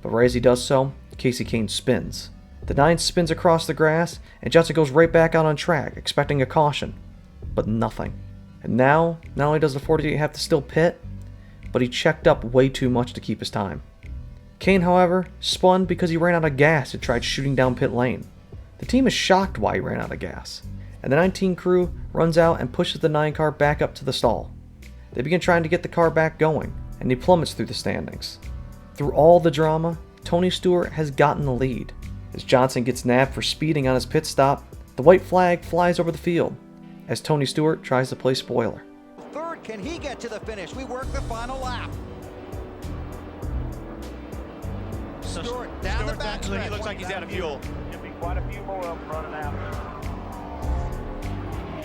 but right as he does so, Casey Kane spins. The 9 spins across the grass, and Johnson goes right back out on track, expecting a caution, but nothing. And now, not only does the 48 have to still pit, but he checked up way too much to keep his time. Kane, however, spun because he ran out of gas and tried shooting down pit lane. The team is shocked why he ran out of gas, and the 19 crew runs out and pushes the 9 car back up to the stall. They begin trying to get the car back going, and he plummets through the standings. Through all the drama, Tony Stewart has gotten the lead. As Johnson gets nabbed for speeding on his pit stop, the white flag flies over the field, as Tony Stewart tries to play spoiler. Third, can he get to the finish? We work the final lap. Stewart down the back stretch. He looks like he's out of fuel. There'll be quite a few more of them running out.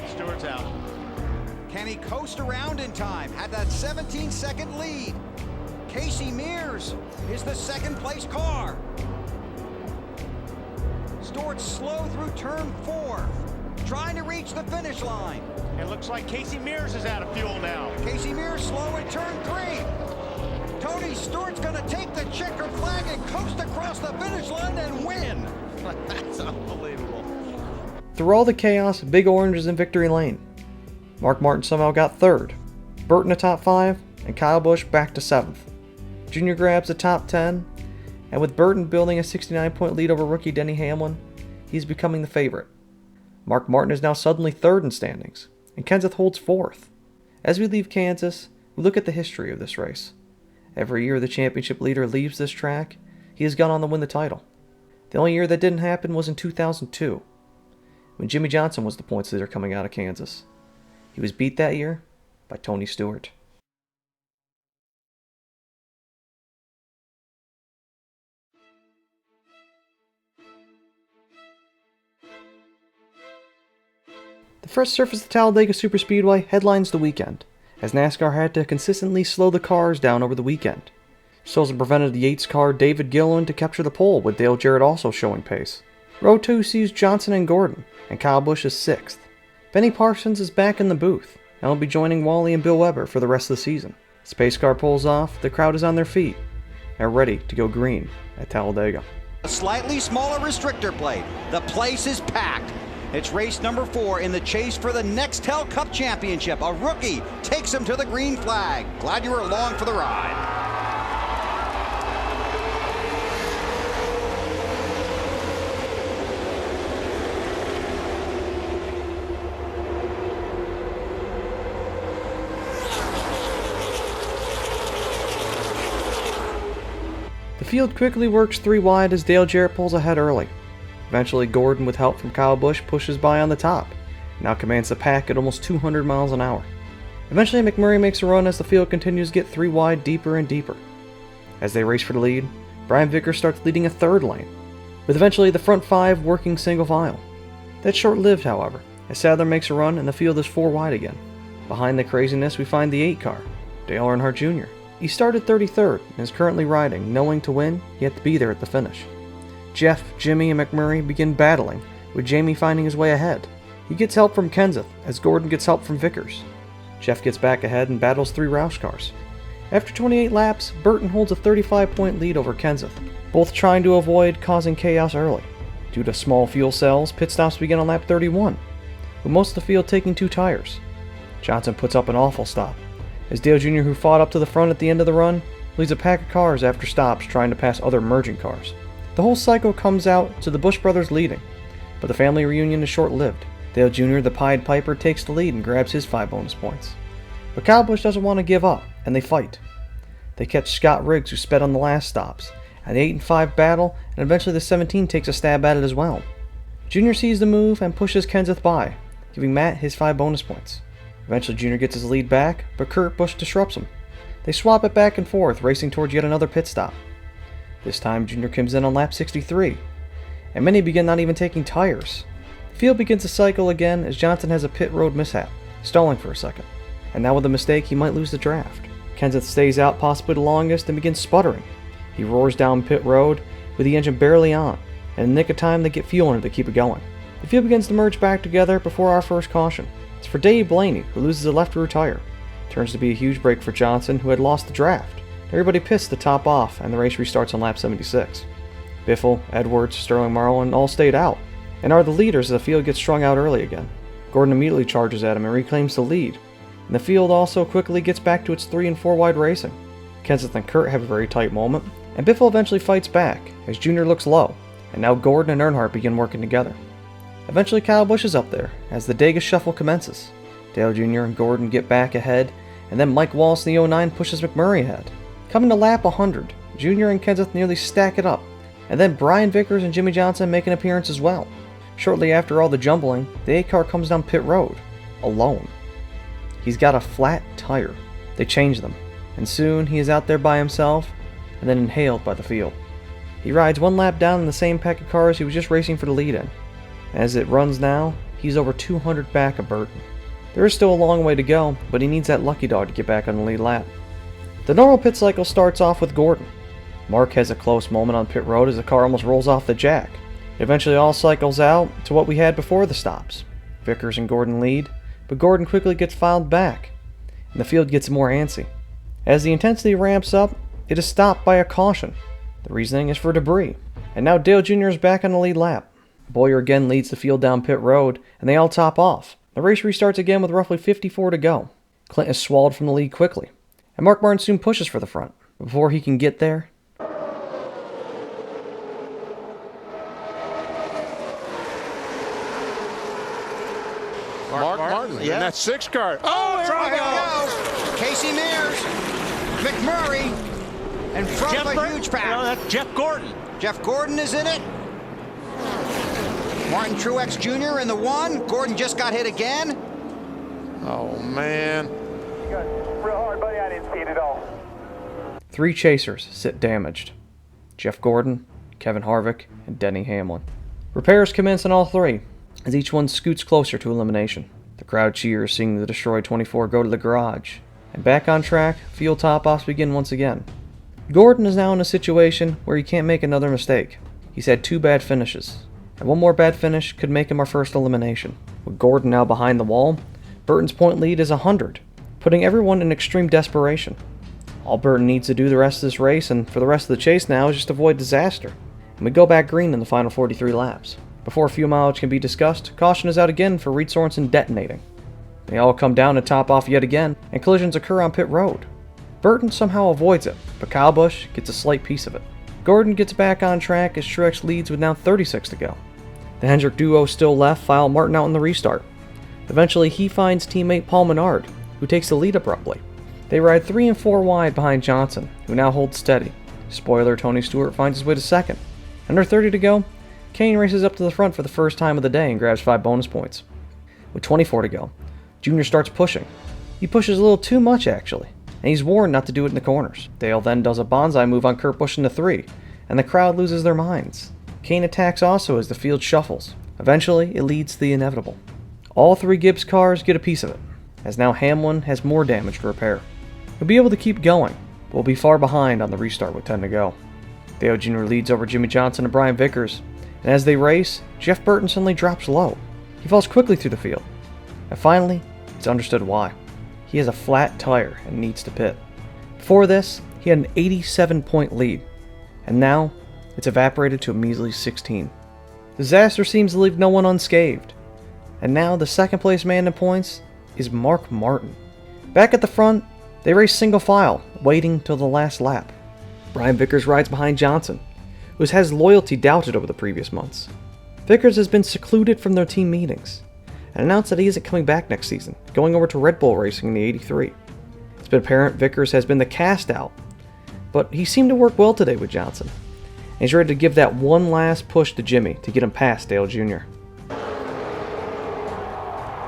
Stewart's out. Can he coast around in time? Had that 17-second lead. Casey Mears is the second place car. Stewart slow through turn 4, trying to reach the finish line. It looks like Casey Mears is out of fuel now. Casey Mears slow at turn 3. Tony Stewart's gonna take the checker flag and coast across the finish line and win. That's unbelievable. Through all the chaos, Big Orange is in victory lane. Mark Martin somehow got 3rd, Burton a top 5, and Kyle Busch back to 7th. Junior grabs the top 10, and with Burton building a 69-point lead over rookie Denny Hamlin, he's becoming the favorite. Mark Martin is now suddenly 3rd in standings, and Kenseth holds 4th. As we leave Kansas, we look at the history of this race. Every year the championship leader leaves this track, he has gone on to win the title. The only year that didn't happen was in 2002, when Jimmy Johnson was the points leader coming out of Kansas. He was beat that year by Tony Stewart. The fresh surface of Talladega Superspeedway headlines the weekend, as NASCAR had to consistently slow the cars down over the weekend. Stills prevented the Yates car David Gilliland to capture the pole, with Dale Jarrett also showing pace. Row 2 sees Johnson and Gordon, and Kyle Busch is 6th. Benny Parsons is back in the booth, and will be joining Wally and Bill Weber for the rest of the season. As pace car pulls off, the crowd is on their feet, and ready to go green at Talladega. A slightly smaller restrictor plate. The place is packed. It's race number 4 in the chase for the Nextel Cup Championship. A rookie takes him to the green flag. Glad you were along for the ride. The field quickly works 3 wide as Dale Jarrett pulls ahead early. Eventually, Gordon, with help from Kyle Busch, pushes by on the top, and now commands the pack at almost 200 miles an hour. Eventually, McMurray makes a run as the field continues to get 3 wide deeper and deeper. As they race for the lead, Brian Vickers starts leading a third lane, with eventually the front 5 working single file. That's short-lived, however, as Sadler makes a run and the field is 4 wide again. Behind the craziness, we find the 8 car, Dale Earnhardt Jr. He started 33rd and is currently riding, knowing to win, you have to be there at the finish. Jeff, Jimmy, and McMurray begin battling, with Jamie finding his way ahead. He gets help from Kenseth, as Gordon gets help from Vickers. Jeff gets back ahead and battles 3 Roush cars. After 28 laps, Burton holds a 35-point lead over Kenseth, both trying to avoid causing chaos early. Due to small fuel cells, pit stops begin on lap 31, with most of the field taking 2 tires. Johnson puts up an awful stop, as Dale Jr., who fought up to the front at the end of the run, leads a pack of cars after stops trying to pass other merging cars. The whole cycle comes out to the Busch brothers leading, but the family reunion is short-lived. Dale Jr., the Pied Piper, takes the lead and grabs his 5 bonus points. But Kyle Busch doesn't want to give up, and they fight. They catch Scott Riggs, who sped on the last stops, and the 8 and 5 battle, and eventually the 17 takes a stab at it as well. Jr. sees the move and pushes Kenseth by, giving Matt his 5 bonus points. Eventually Jr. gets his lead back, but Kurt Busch disrupts him. They swap it back and forth, racing towards yet another pit stop. This time Jr. comes in on lap 63, and many begin not even taking tires. The field begins to cycle again as Johnson has a pit road mishap, stalling for a second, and now with a mistake he might lose the draft. Kenseth stays out possibly the longest and begins sputtering. He roars down pit road with the engine barely on, and in the nick of time they get fuel in it to keep it going. The field begins to merge back together before our first caution. It's for Dave Blaney, who loses a left rear tire. Turns to be a huge break for Johnson, who had lost the draft. Everybody pissed to top off, and the race restarts on lap 76. Biffle, Edwards, Sterling Marlin all stayed out, and are the leaders as the field gets strung out early again. Gordon immediately charges at him and reclaims the lead, and the field also quickly gets back to its 3 and 4 wide racing. Kenseth and Kurt have a very tight moment, and Biffle eventually fights back, as Jr. looks low, and now Gordon and Earnhardt begin working together. Eventually Kyle Busch is up there, as the Dega Shuffle commences. Dale Jr. and Gordon get back ahead, and then Mike Wallace in the 09 pushes McMurray ahead. Coming to lap 100, Jr. and Kenseth nearly stack it up, and then Brian Vickers and Jimmy Johnson make an appearance as well. Shortly after all the jumbling, the 8 car comes down pit road, alone. He's got a flat tire. They change them, and soon he is out there by himself, and then inhaled by the field. He rides 1 lap down in the same pack of cars he was just racing for the lead in. As it runs now, he's over 200 back of Burton. There is still a long way to go, but he needs that lucky dog to get back on the lead lap. The normal pit cycle starts off with Gordon. Mark has a close moment on pit road as the car almost rolls off the jack. It eventually all cycles out to what we had before the stops. Vickers and Gordon lead, but Gordon quickly gets filed back, and the field gets more antsy. As the intensity ramps up, it is stopped by a caution. The reasoning is for debris, and now Dale Jr. is back on the lead lap. Boyer again leads the field down pit road, and they all top off. The race restarts again with roughly 54 to go. Clint is swallowed from the lead quickly, and Mark Martin soon pushes for the front. Before he can get there, Mark Martin in that 6 car. Oh, there we go. Casey Mears, McMurray, in front of a huge pack. No, that's Jeff Gordon. Jeff Gordon is in it. Martin Truex Jr. in the 1. Gordon just got hit again. Oh, man. You got real hard, buddy. I didn't see it at all. 3 chasers sit damaged. Jeff Gordon, Kevin Harvick, and Denny Hamlin. Repairs commence on all 3, as each one scoots closer to elimination. The crowd cheers, seeing the destroyed 24 go to the garage. And back on track, field top-offs begin once again. Gordon is now in a situation where he can't make another mistake. He's had 2 bad finishes, and 1 more bad finish could make him our first elimination. With Gordon now behind the wall, Burton's point lead is 100, putting everyone in extreme desperation. All Burton needs to do the rest of this race and for the rest of the chase now is just avoid disaster, and we go back green in the final 43 laps. Before fuel mileage can be discussed, caution is out again for Reed Sorensen detonating. They all come down to top off yet again, and collisions occur on pit road. Burton somehow avoids it, but Kyle Busch gets a slight piece of it. Gordon gets back on track as Truex leads with now 36 to go. The Hendrick duo still left file Martin out in the restart. Eventually he finds teammate Paul Menard, who takes the lead abruptly. They ride 3 and 4 wide behind Johnson, who now holds steady. Spoiler, Tony Stewart finds his way to second. Under 30 to go, Kane races up to the front for the first time of the day and grabs 5 bonus points. With 24 to go, Junior starts pushing. He pushes a little too much actually, and he's warned not to do it in the corners. Dale then does a bonsai move on Kurt Busch into 3, and the crowd loses their minds. Kane attacks also as the field shuffles. Eventually, it leads to the inevitable. All 3 Gibbs cars get a piece of it, as now Hamlin has more damage to repair. He'll be able to keep going, but will be far behind on the restart with 10 to go. Dale Jr. leads over Jimmy Johnson and Brian Vickers, and as they race, Jeff Burton suddenly drops low. He falls quickly through the field, and finally, it's understood why. He has a flat tire and needs to pit. Before this, he had an 87-point lead, and now it's evaporated to a measly 16. Disaster seems to leave no one unscathed, and now the second place man in points is Mark Martin. Back at the front, they race single file, waiting till the last lap. Brian Vickers rides behind Johnson, who has had his loyalty doubted over the previous months. Vickers has been secluded from their team meetings, and announced that he isn't coming back next season, going over to Red Bull Racing in the 83. It's been apparent Vickers has been the cast out, but he seemed to work well today with Johnson, and he's ready to give that one last push to Jimmy to get him past Dale Jr.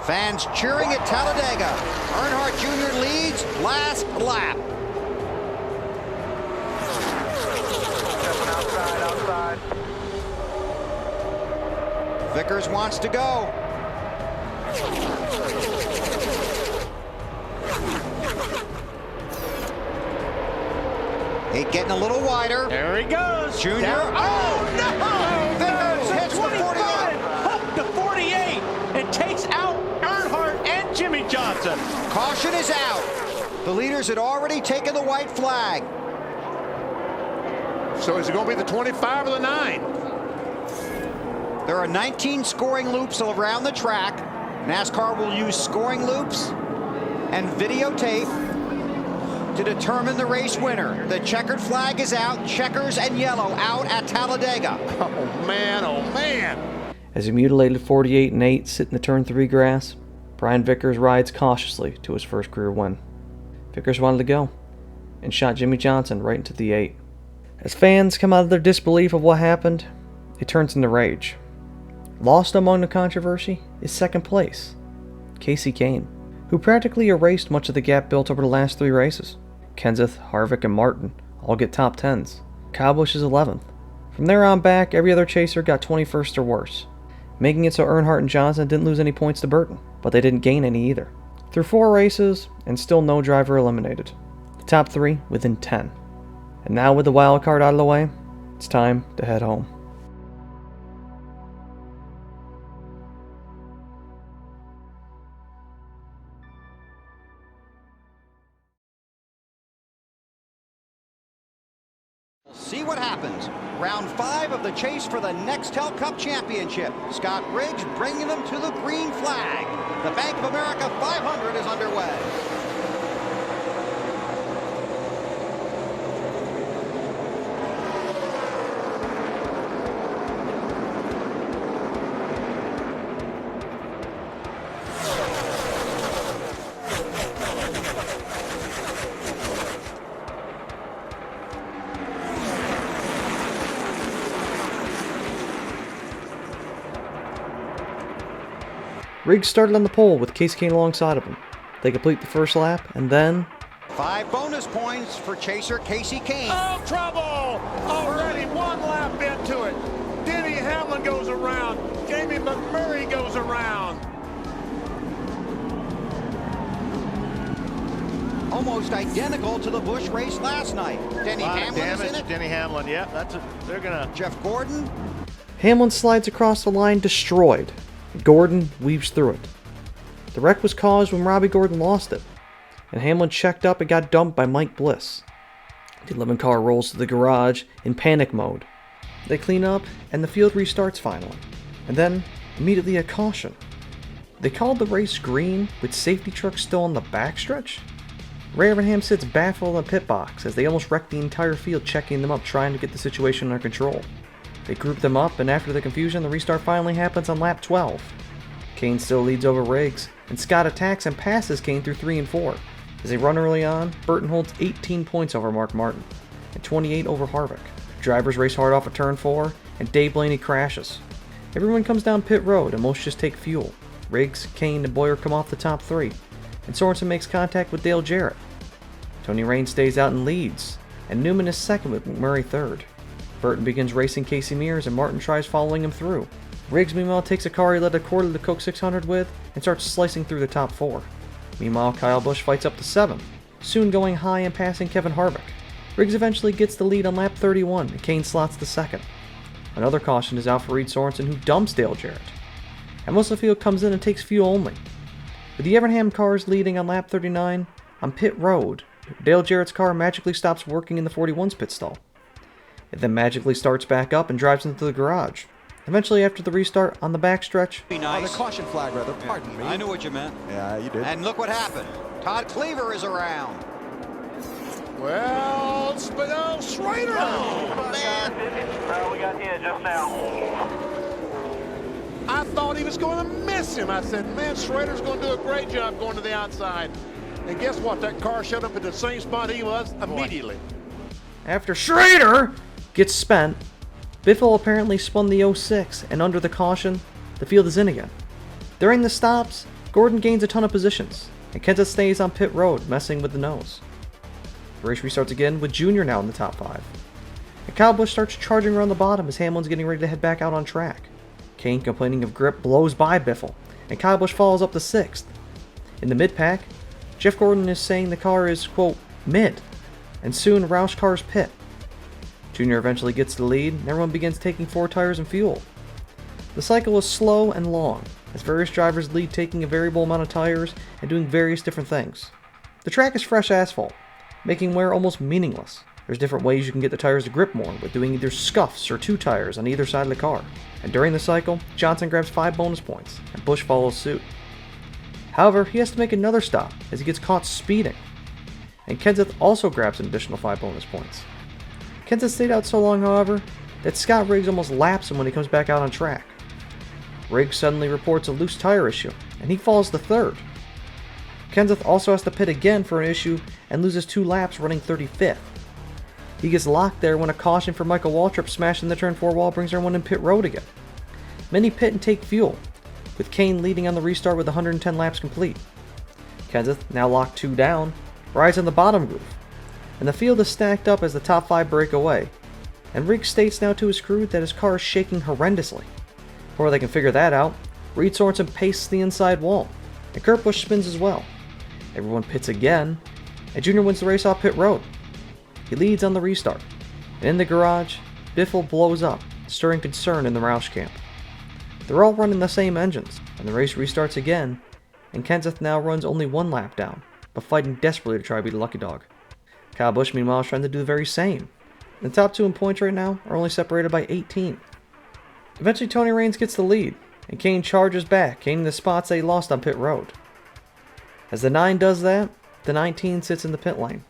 Fans cheering at Talladega. Earnhardt Jr. leads last lap. Outside. Vickers wants to go. Eight getting a little wider. There he goes. Junior. Down. Oh, no! Vickers hits the 48. Hook to 48 and takes out Earnhardt and Jimmy Johnson. Caution is out. The leaders had already taken the white flag. So is it going to be the 25 or the 9? There are 19 scoring loops around the track. NASCAR will use scoring loops and videotape to determine the race winner. The checkered flag is out, checkers and yellow out at Talladega. Oh, man, oh, man. As a mutilated 48 and 8 sit in the turn 3 grass, Brian Vickers rides cautiously to his first career win. Vickers wanted to go, and shot Jimmy Johnson right into the 8. As fans come out of their disbelief of what happened, it turns into rage. Lost among the controversy is second place, Kasey Kahne, who practically erased much of the gap built over the last 3 races. Kenseth, Harvick, and Martin all get top 10s. Kyle Busch is 11th. From there on back, every other chaser got 21st or worse, making it so Earnhardt and Johnson didn't lose any points to Burton, but they didn't gain any either. Through 4 races, and still no driver eliminated. The top 3 within 10. And now with the wild card out of the way, it's time to head home. See what happens. Round 5 of the chase for the Nextel Cup Championship. Scott Briggs bringing them to the green flag. The Bank of America 500 is underway. Riggs started on the pole with Kasey Kahne alongside of him. They complete the first lap, and then 5 bonus points for chaser Kasey Kahne. Oh, trouble! Already 1 lap into it. Denny Hamlin goes around. Jamie McMurray goes around. Almost identical to the Busch race last night. Denny Hamlin is in it. Denny Hamlin, yeah, they're gonna. Jeff Gordon. Hamlin slides across the line destroyed. Gordon weaves through it. The wreck was caused when Robbie Gordon lost it, and Hamlin checked up and got dumped by Mike Bliss. The 11 car rolls to the garage in panic mode. They clean up, and the field restarts finally. And then, immediately a caution. They called the race green with safety trucks still on the backstretch? Ray Evernham sits baffled in the pit box as they almost wreck the entire field checking them up trying to get the situation under control. They group them up, and after the confusion, the restart finally happens on lap 12. Kahne still leads over Riggs, and Scott attacks and passes Kahne through 3 and 4. As they run early on, Burton holds 18 points over Mark Martin, and 28 over Harvick. Drivers race hard off of turn 4, and Dave Blaney crashes. Everyone comes down pit road and most just take fuel. Riggs, Kane, and Boyer come off the top three, and Sorensen makes contact with Dale Jarrett. Tony Raines stays out and leads, and Newman is second with McMurray third. Burton begins racing Casey Mears and Martin tries following him through. Riggs meanwhile takes a car he led a quarter of the Coke 600 with and starts slicing through the top four. Meanwhile, Kyle Busch fights up to 7th, soon going high and passing Kevin Harvick. Riggs eventually gets the lead on lap 31 and Kane slots the second. Another caution is out for Reed Sorensen, who dumps Dale Jarrett. And most of the field comes in and takes fuel only. With the Evernham cars leading on lap 39, on pit road, Dale Jarrett's car magically stops working in the 41's pit stall. It then magically starts back up and drives into the garage. Eventually, after the restart on the backstretch, Be nice. the caution flag, rather. Pardon me. I knew what you meant. Yeah, you did. And look what happened. Todd Cleaver is around. Well, it's Schrader. Man. We got hit just now. I thought he was going to miss him. I said, man, Schrader's going to do a great job going to the outside. And guess what? That car showed up at the same spot he was immediately. after Schrader gets spent, Biffle apparently spun the 06, and under the caution, the field is in again. During the stops, Gordon gains a ton of positions, and Kenseth stays on pit road, messing with the nose. The race restarts again with Junior now in the top 5. And Kyle Busch starts charging around the bottom as Hamlin's getting ready to head back out on track. Kane, complaining of grip, blows by Biffle, and Kyle Busch follows up to 6th. In the mid-pack, Jeff Gordon is saying the car is, quote, mid, and soon Roush cars pit. Junior eventually gets the lead, and everyone begins taking 4 tires and fuel. The cycle is slow and long, as various drivers lead taking a variable amount of tires and doing various different things. The track is fresh asphalt, making wear almost meaningless. There's different ways you can get the tires to grip more, with doing either scuffs or 2 tires on either side of the car. And during the cycle, Johnson grabs 5 bonus points, and Busch follows suit. However, he has to make another stop as he gets caught speeding. And Kenseth also grabs an additional 5 bonus points. Kenseth stayed out so long, however, that Scott Riggs almost laps him when he comes back out on track. Riggs suddenly reports a loose tire issue, and he falls to 3rd. Kenseth also has to pit again for an issue and loses 2 laps running 35th. He gets locked there when a caution for Michael Waltrip smashing the turn 4 wall brings everyone in pit road again. Many pit and take fuel, with Kane leading on the restart with 110 laps complete. Kenseth, now locked 2 down, rides on the bottom groove, and the field is stacked up as the top 5 break away, and Riggs states now to his crew that his car is shaking horrendously. Before they can figure that out, Reed Sorensen pastes the inside wall, and Kurt Busch spins as well. Everyone pits again, and Junior wins the race off pit road. He leads on the restart, and in the garage, Biffle blows up, stirring concern in the Roush camp. They're all running the same engines, and the race restarts again, and Kenseth now runs only 1 lap down, but fighting desperately to try to beat a lucky dog. Kyle Busch meanwhile is trying to do the very same. The top 2 in points right now are only separated by 18. Eventually Tony Raines gets the lead, and Kane charges back, gaining the spots that he lost on pit road. As the 9 does that, the 19 sits in the pit lane.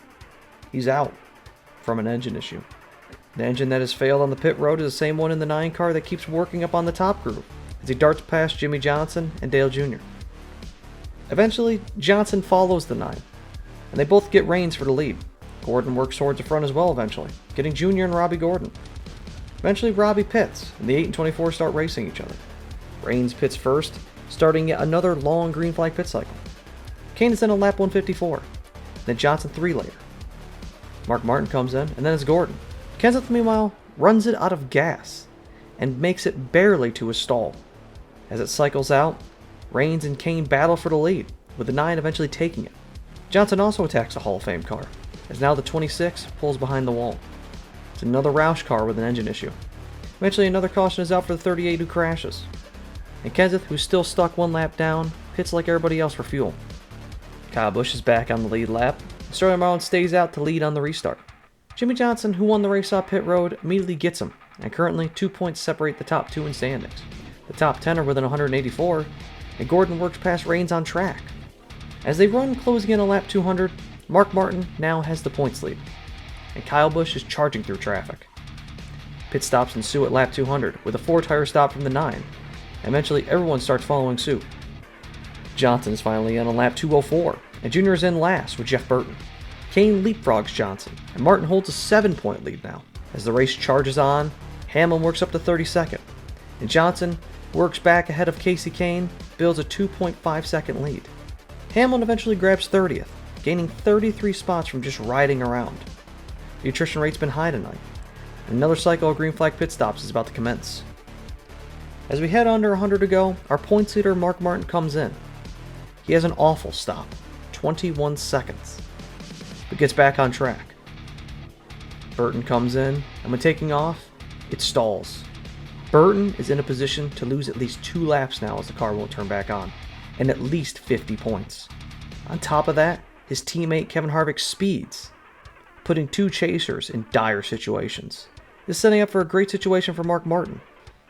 He's out from an engine issue. The engine that has failed on the pit road is the same one in the 9 car that keeps working up on the top groove, as he darts past Jimmy Johnson and Dale Jr. Eventually, Johnson follows the 9, and they both get Raines for the lead. Gordon works towards the front as well eventually, getting Jr. and Robbie Gordon. Eventually, Robbie pits, and the 8 and 24 start racing each other. Raines pits first, starting yet another long green flag pit cycle. Kane is in on lap 154, then Johnson 3 later. Mark Martin comes in, and then it's Gordon. Kenseth, meanwhile, runs it out of gas, and makes it barely to a stall. As it cycles out, Raines and Kane battle for the lead, with the 9 eventually taking it. Johnson also attacks a Hall of Fame car, as now the 26 pulls behind the wall. It's another Roush car with an engine issue. Eventually another caution is out for the 38 who crashes. And Kenseth, who's still stuck 1 lap down, pits like everybody else for fuel. Kyle Busch is back on the lead lap, and Sterling Marlin stays out to lead on the restart. Jimmy Johnson, who won the race off pit road, immediately gets him, and currently 2 points separate the top 2 in standings. The top 10 are within 184, and Gordon works past Raines on track. As they run closing in on lap 200, Mark Martin now has the points lead, and Kyle Busch is charging through traffic. Pit stops ensue at lap 200 with a 4-tire stop from the 9, and eventually everyone starts following suit. Johnson is finally in on lap 204, and Junior is in last with Jeff Burton. Kane leapfrogs Johnson, and Martin holds a 7-point lead now. As the race charges on, Hamlin works up to 32nd, and Johnson works back ahead of Kasey Kahne, builds a 2.5 second lead. Hamlin eventually grabs 30th, gaining 33 spots from just riding around. The attrition rate's been high tonight, and another cycle of green flag pit stops is about to commence. As we head under 100 to go, our points leader Mark Martin comes in. He has an awful stop, 21 seconds, but gets back on track. Burton comes in, and when taking off, it stalls. Burton is in a position to lose at least 2 laps now as the car won't turn back on, and at least 50 points. On top of that, his teammate Kevin Harvick speeds, putting 2 chasers in dire situations. This is setting up for a great situation for Mark Martin.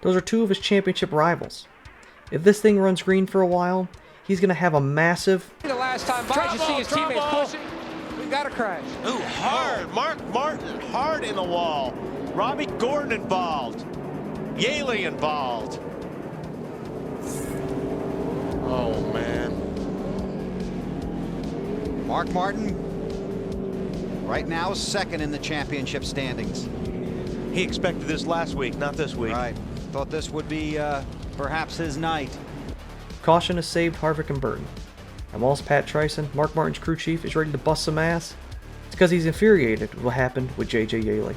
Those are 2 of his championship rivals. If this thing runs green for a while, he's going to have a massive... The last time by, you see his teammates pushing. We got a crash. Ooh, hard. Mark Martin hard in the wall. Robbie Gordon involved. Yaley involved. Oh, man. Mark Martin, right now, second in the championship standings. He expected this last week, not this week. Right. Thought this would be perhaps his night. Caution has saved Harvick and Burton. And whilst Pat Tryson, Mark Martin's crew chief, is ready to bust some ass, it's because he's infuriated with what happened with JJ Yaley.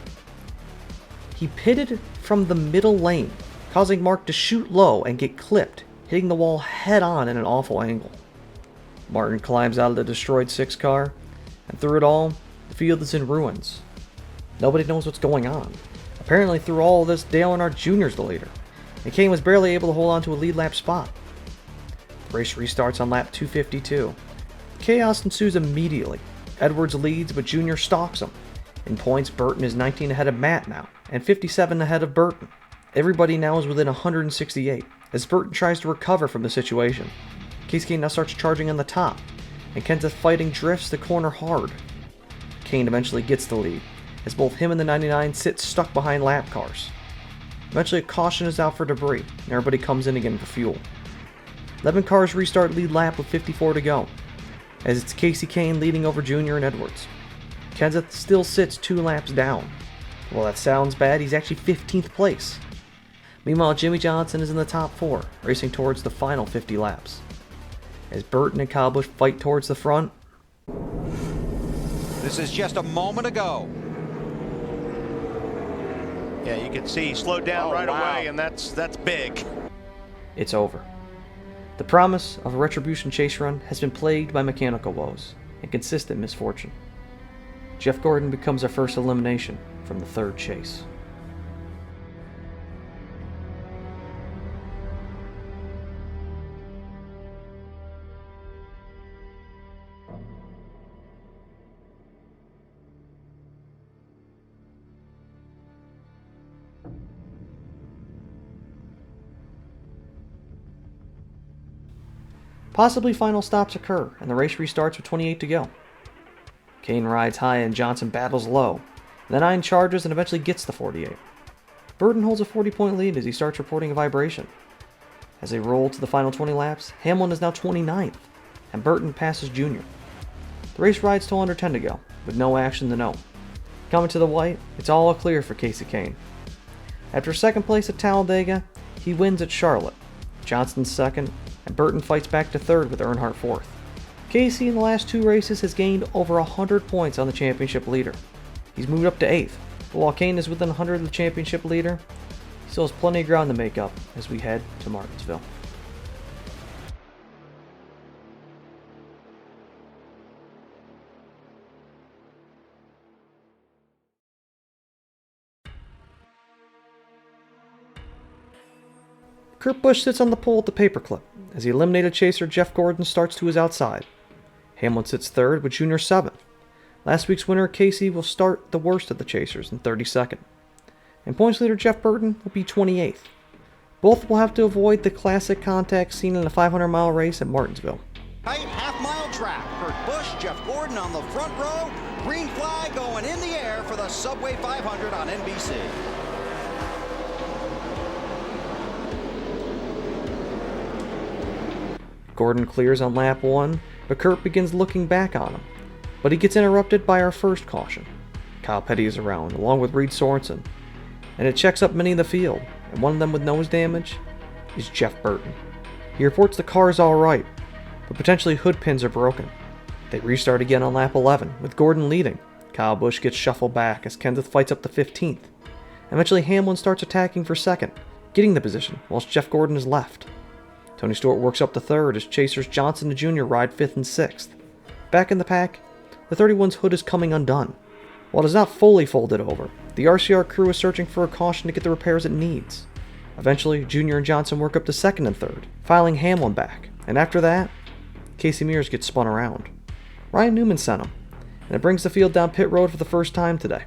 He pitted from the middle lane, causing Mark to shoot low and get clipped, hitting the wall head-on in an awful angle. Martin climbs out of the destroyed 6 car, and through it all, the field is in ruins. Nobody knows what's going on. Apparently through all of this, Dale Earnhardt Jr. is the leader, and Kahne was barely able to hold on to a lead lap spot. The race restarts on lap 252. Chaos ensues immediately. Edwards leads, but Jr. stalks him. In points, Burton is 19 ahead of Matt now, and 57 ahead of Burton. Everybody now is within 168, as Burton tries to recover from the situation. Kasey Kahne now starts charging on the top, and Kenseth fighting drifts the corner hard. Kahne eventually gets the lead, as both him and the 99 sit stuck behind lap cars. Eventually a caution is out for debris, and everybody comes in again for fuel. 11 cars restart lead lap with 54 to go, as it's Kasey Kahne leading over Jr. and Edwards. Kenseth still sits 2 laps down. While that sounds bad, he's actually 15th place. Meanwhile, Jimmy Johnson is in the top 4, racing towards the final 50 laps. As Burton and Kyle Busch fight towards the front. This is just a moment ago. Yeah, you can see he slowed down right away, and that's big. It's over. The promise of a retribution chase run has been plagued by mechanical woes and consistent misfortune. Jeff Gordon becomes our first elimination from the 3rd chase. Possibly final stops occur, and the race restarts with 28 to go. Kahne rides high and Johnson battles low. The 9 charges and eventually gets the 48. Burton holds a 40-point lead as he starts reporting a vibration. As they roll to the final 20 laps, Hamlin is now 29th, and Burton passes Jr. The race rides till under 10 to go, with no action to note. Coming to the white, it's all clear for Kasey Kahne. After 2nd place at Talladega, he wins at Charlotte. Johnson's 2nd, and Burton fights back to 3rd with Earnhardt 4th. Kasey in the last 2 races has gained over 100 points on the championship leader. He's moved up to 8th, but while Kahne is within 100 of the championship leader, he still has plenty of ground to make up as we head to Martinsville. Kurt Busch sits on the pole at the paperclip as the eliminated chaser Jeff Gordon starts to his outside. Hamlin sits 3rd with Jr. 7th. Last week's winner Kasey will start the worst of the chasers in 32nd. And points leader Jeff Burton will be 28th. Both will have to avoid the classic contact seen in a 500-mile race at Martinsville. Tight half-mile track. Kurt Busch, Jeff Gordon on the front row. Green flag going in the air for the Subway 500 on NBC. Gordon clears on lap 1, but Kurt begins looking back on him. But he gets interrupted by our first caution. Kyle Petty is around, along with Reed Sorensen. and it checks up many in the field, and one of them with nose damage is Jeff Burton. He reports the car is alright, but potentially hood pins are broken. They restart again on lap 11, with Gordon leading. Kyle Busch gets shuffled back as Kenseth fights up to 15th. Eventually Hamlin starts attacking for second, getting the position, whilst Jeff Gordon is left. Tony Stewart works up to third as chasers Johnson and Jr. ride 5th and 6th. Back in the pack, the 31's hood is coming undone. While it is not fully folded over, the RCR crew is searching for a caution to get the repairs it needs. Eventually, Jr. and Johnson work up to 2nd and 3rd, filing Hamlin back, and after that, Casey Mears gets spun around. Ryan Newman sent him, and it brings the field down pit road for the first time today.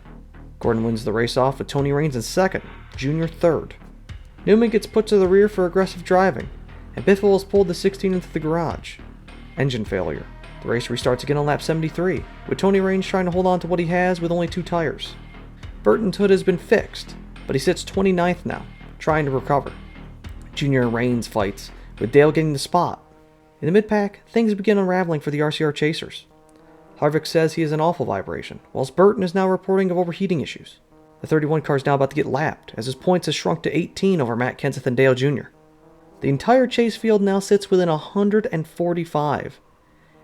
Gordon wins the race off with Tony Raines in 2nd, Jr. 3rd. Newman gets put to the rear for aggressive driving, and Biffle is pulled to 16 into the garage. Engine failure. The race restarts again on lap 73, with Tony Raines trying to hold on to what he has with only 2 tires. Burton's hood has been fixed, but he sits 29th now, trying to recover. Jr. and Raines fights, with Dale getting the spot. In the mid-pack, things begin unraveling for the RCR chasers. Harvick says he has an awful vibration, whilst Burton is now reporting of overheating issues. The 31 car is now about to get lapped, as his points has shrunk to 18 over Matt Kenseth and Dale Jr. The entire chase field now sits within 145,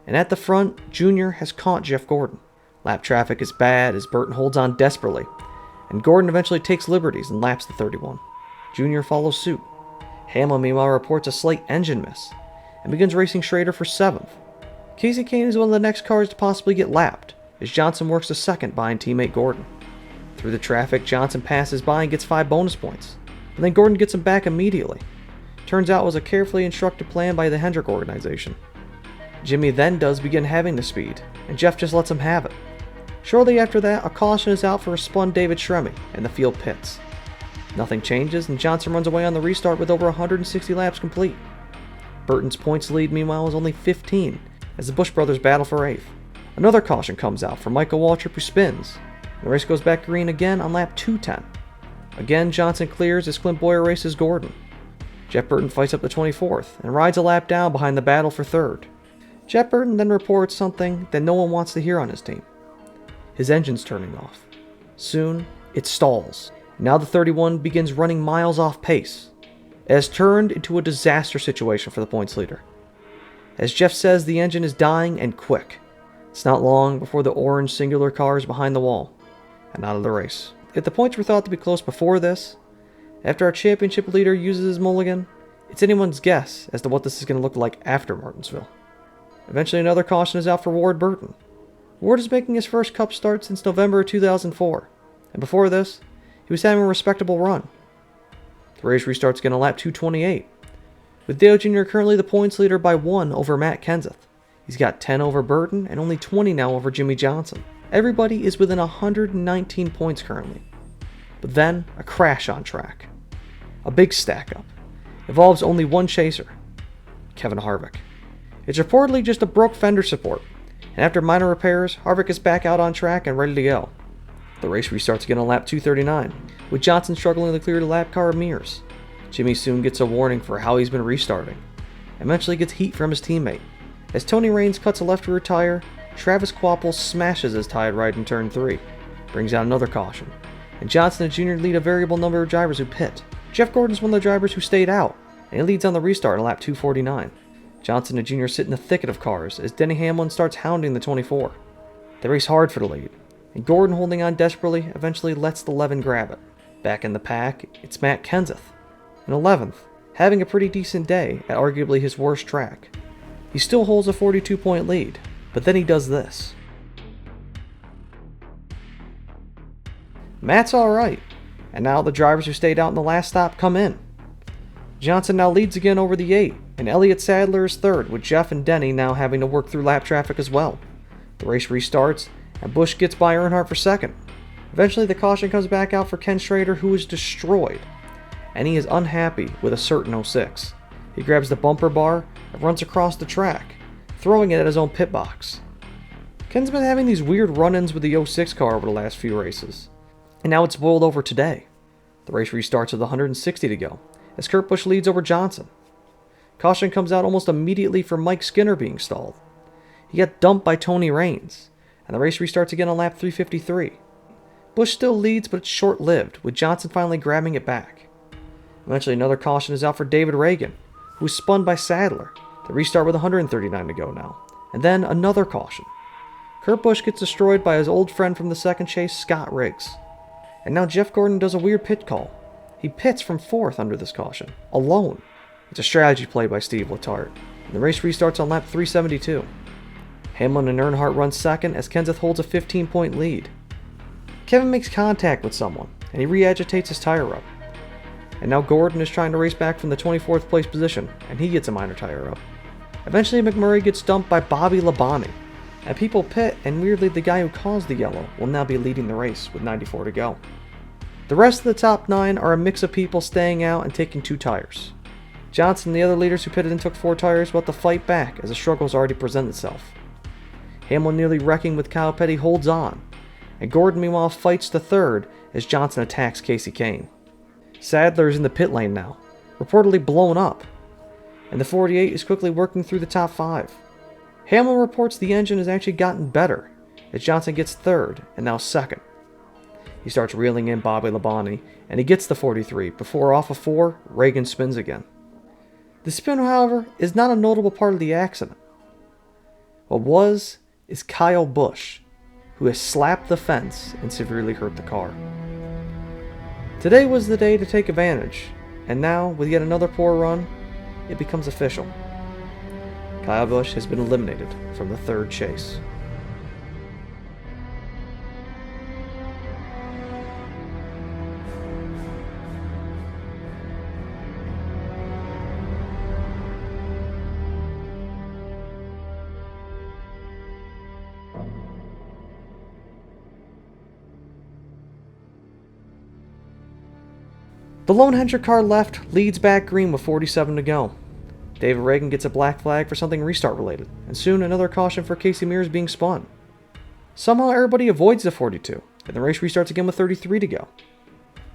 and at the front, Jr. has caught Jeff Gordon. Lap traffic is bad as Burton holds on desperately, and Gordon eventually takes liberties and laps the 31. Jr. follows suit. Hamlin meanwhile reports a slight engine miss, and begins racing Schrader for 7th. Casey Kane is one of the next cars to possibly get lapped, as Johnson works to 2nd behind teammate Gordon. Through the traffic, Johnson passes by and gets 5 bonus points, but then Gordon gets him back immediately. Turns out it was a carefully instructed plan by the Hendrick organization. Jimmy then does begin having the speed, and Jeff just lets him have it. Shortly after that, a caution is out for a spun David Shremy, and the field pits. Nothing changes, and Johnson runs away on the restart with over 160 laps complete. Burton's points lead, meanwhile, is only 15, as the Busch brothers battle for 8th. Another caution comes out for Michael Waltrip, who spins. The race goes back green again on lap 210. Again, Johnson clears as Clint Boyer races Gordon. Jeff Burton fights up to 24th, and rides a lap down behind the battle for 3rd. Jeff Burton then reports something that no one wants to hear on his team. His engine's turning off. Soon, it stalls. Now the 31 begins running miles off pace. It has turned into a disaster situation for the points leader. As Jeff says, the engine is dying and quick. It's not long before the orange singular car is behind the wall and out of the race. If the points were thought to be close before this, after our championship leader uses his mulligan, it's anyone's guess as to what this is going to look like after Martinsville. Eventually another caution is out for Ward Burton. Ward is making his first Cup start since November of 2004, and before this, he was having a respectable run. The race restarts again on lap 228, with Dale Jr. currently the points leader by 1 over Matt Kenseth. He's got 10 over Burton and only 20 now over Jimmy Johnson. Everybody is within 119 points currently. But then, a crash on track. A big stack up. Involves only one chaser, Kevin Harvick. It's reportedly just a broke fender support, and after minor repairs, Harvick is back out on track and ready to go. The race restarts again on lap 239, with Johnson struggling to clear the lap car of Mears. Jimmy soon gets a warning for how he's been restarting. Eventually gets heat from his teammate. As Tony Raines cuts a left rear tire, Travis Kvapil smashes his tire right in turn 3, brings out another caution, and Johnson and Jr. lead a variable number of drivers who pit. Jeff Gordon's one of the drivers who stayed out, and he leads on the restart on lap 249. Johnson and Jr. sit in the thicket of cars as Denny Hamlin starts hounding the 24. They race hard for the lead, and Gordon, holding on desperately, eventually lets the 11 grab it. Back in the pack, it's Matt Kenseth, in 11th, having a pretty decent day at arguably his worst track. He still holds a 42-point lead, but then he does this. Matt's alright, and now the drivers who stayed out in the last stop come in. Johnson now leads again over the 8, and Elliott Sadler is 3rd, with Jeff and Denny now having to work through lap traffic as well. The race restarts, and Busch gets by Earnhardt for 2nd. Eventually the caution comes back out for Ken Schrader, who is destroyed, and he is unhappy with a certain 06. He grabs the bumper bar and runs across the track, throwing it at his own pit box. Ken's been having these weird run-ins with the 06 car over the last few races, and now it's boiled over today. The race restarts with 160 to go, as Kurt Busch leads over Johnson. Caution comes out almost immediately for Mike Skinner being stalled. He got dumped by Tony Raines, and the race restarts again on lap 353. Busch still leads, but it's short-lived, with Johnson finally grabbing it back. Eventually another caution is out for David Reagan, who was spun by Sadler. The restart with 139 to go now. And then another caution. Kurt Busch gets destroyed by his old friend from the second chase, Scott Riggs. And now Jeff Gordon does a weird pit call. He pits from 4th under this caution, alone. It's a strategy play by Steve Letarte, and the race restarts on lap 372. Hamlin and Earnhardt run second as Kenseth holds a 15-point lead. Kevin makes contact with someone, and he re-agitates his tire rub. And now Gordon is trying to race back from the 24th place position, and he gets a minor tire rub. Eventually McMurray gets dumped by Bobby Labonte, and people pit, and weirdly the guy who caused the yellow will now be leading the race with 94 to go. The rest of the top 9 are a mix of people staying out and taking 2 tires. Johnson and the other leaders who pitted in took 4 tires will have to fight back as the struggles already present itself. Hamlin, nearly wrecking with Kyle Petty, holds on, and Gordon meanwhile fights to 3rd as Johnson attacks Kasey Kahne. Sadler is in the pit lane now, reportedly blown up, and the 48 is quickly working through the top 5. Hamlin reports the engine has actually gotten better as Johnson gets 3rd and now 2nd. He starts reeling in Bobby Labonte, and he gets the 43 before off of 4, Reagan spins again. The spin, however, is not a notable part of the accident. What was is Kyle Busch, who has slapped the fence and severely hurt the car. Today was the day to take advantage, and now, with yet another poor run, it becomes official. Kyle Busch has been eliminated from the 3rd chase. The lone Hendrick car left leads back green with 47 to go. David Reagan gets a black flag for something restart related, and soon another caution for Casey Mears being spun. Somehow everybody avoids the 42, and the race restarts again with 33 to go.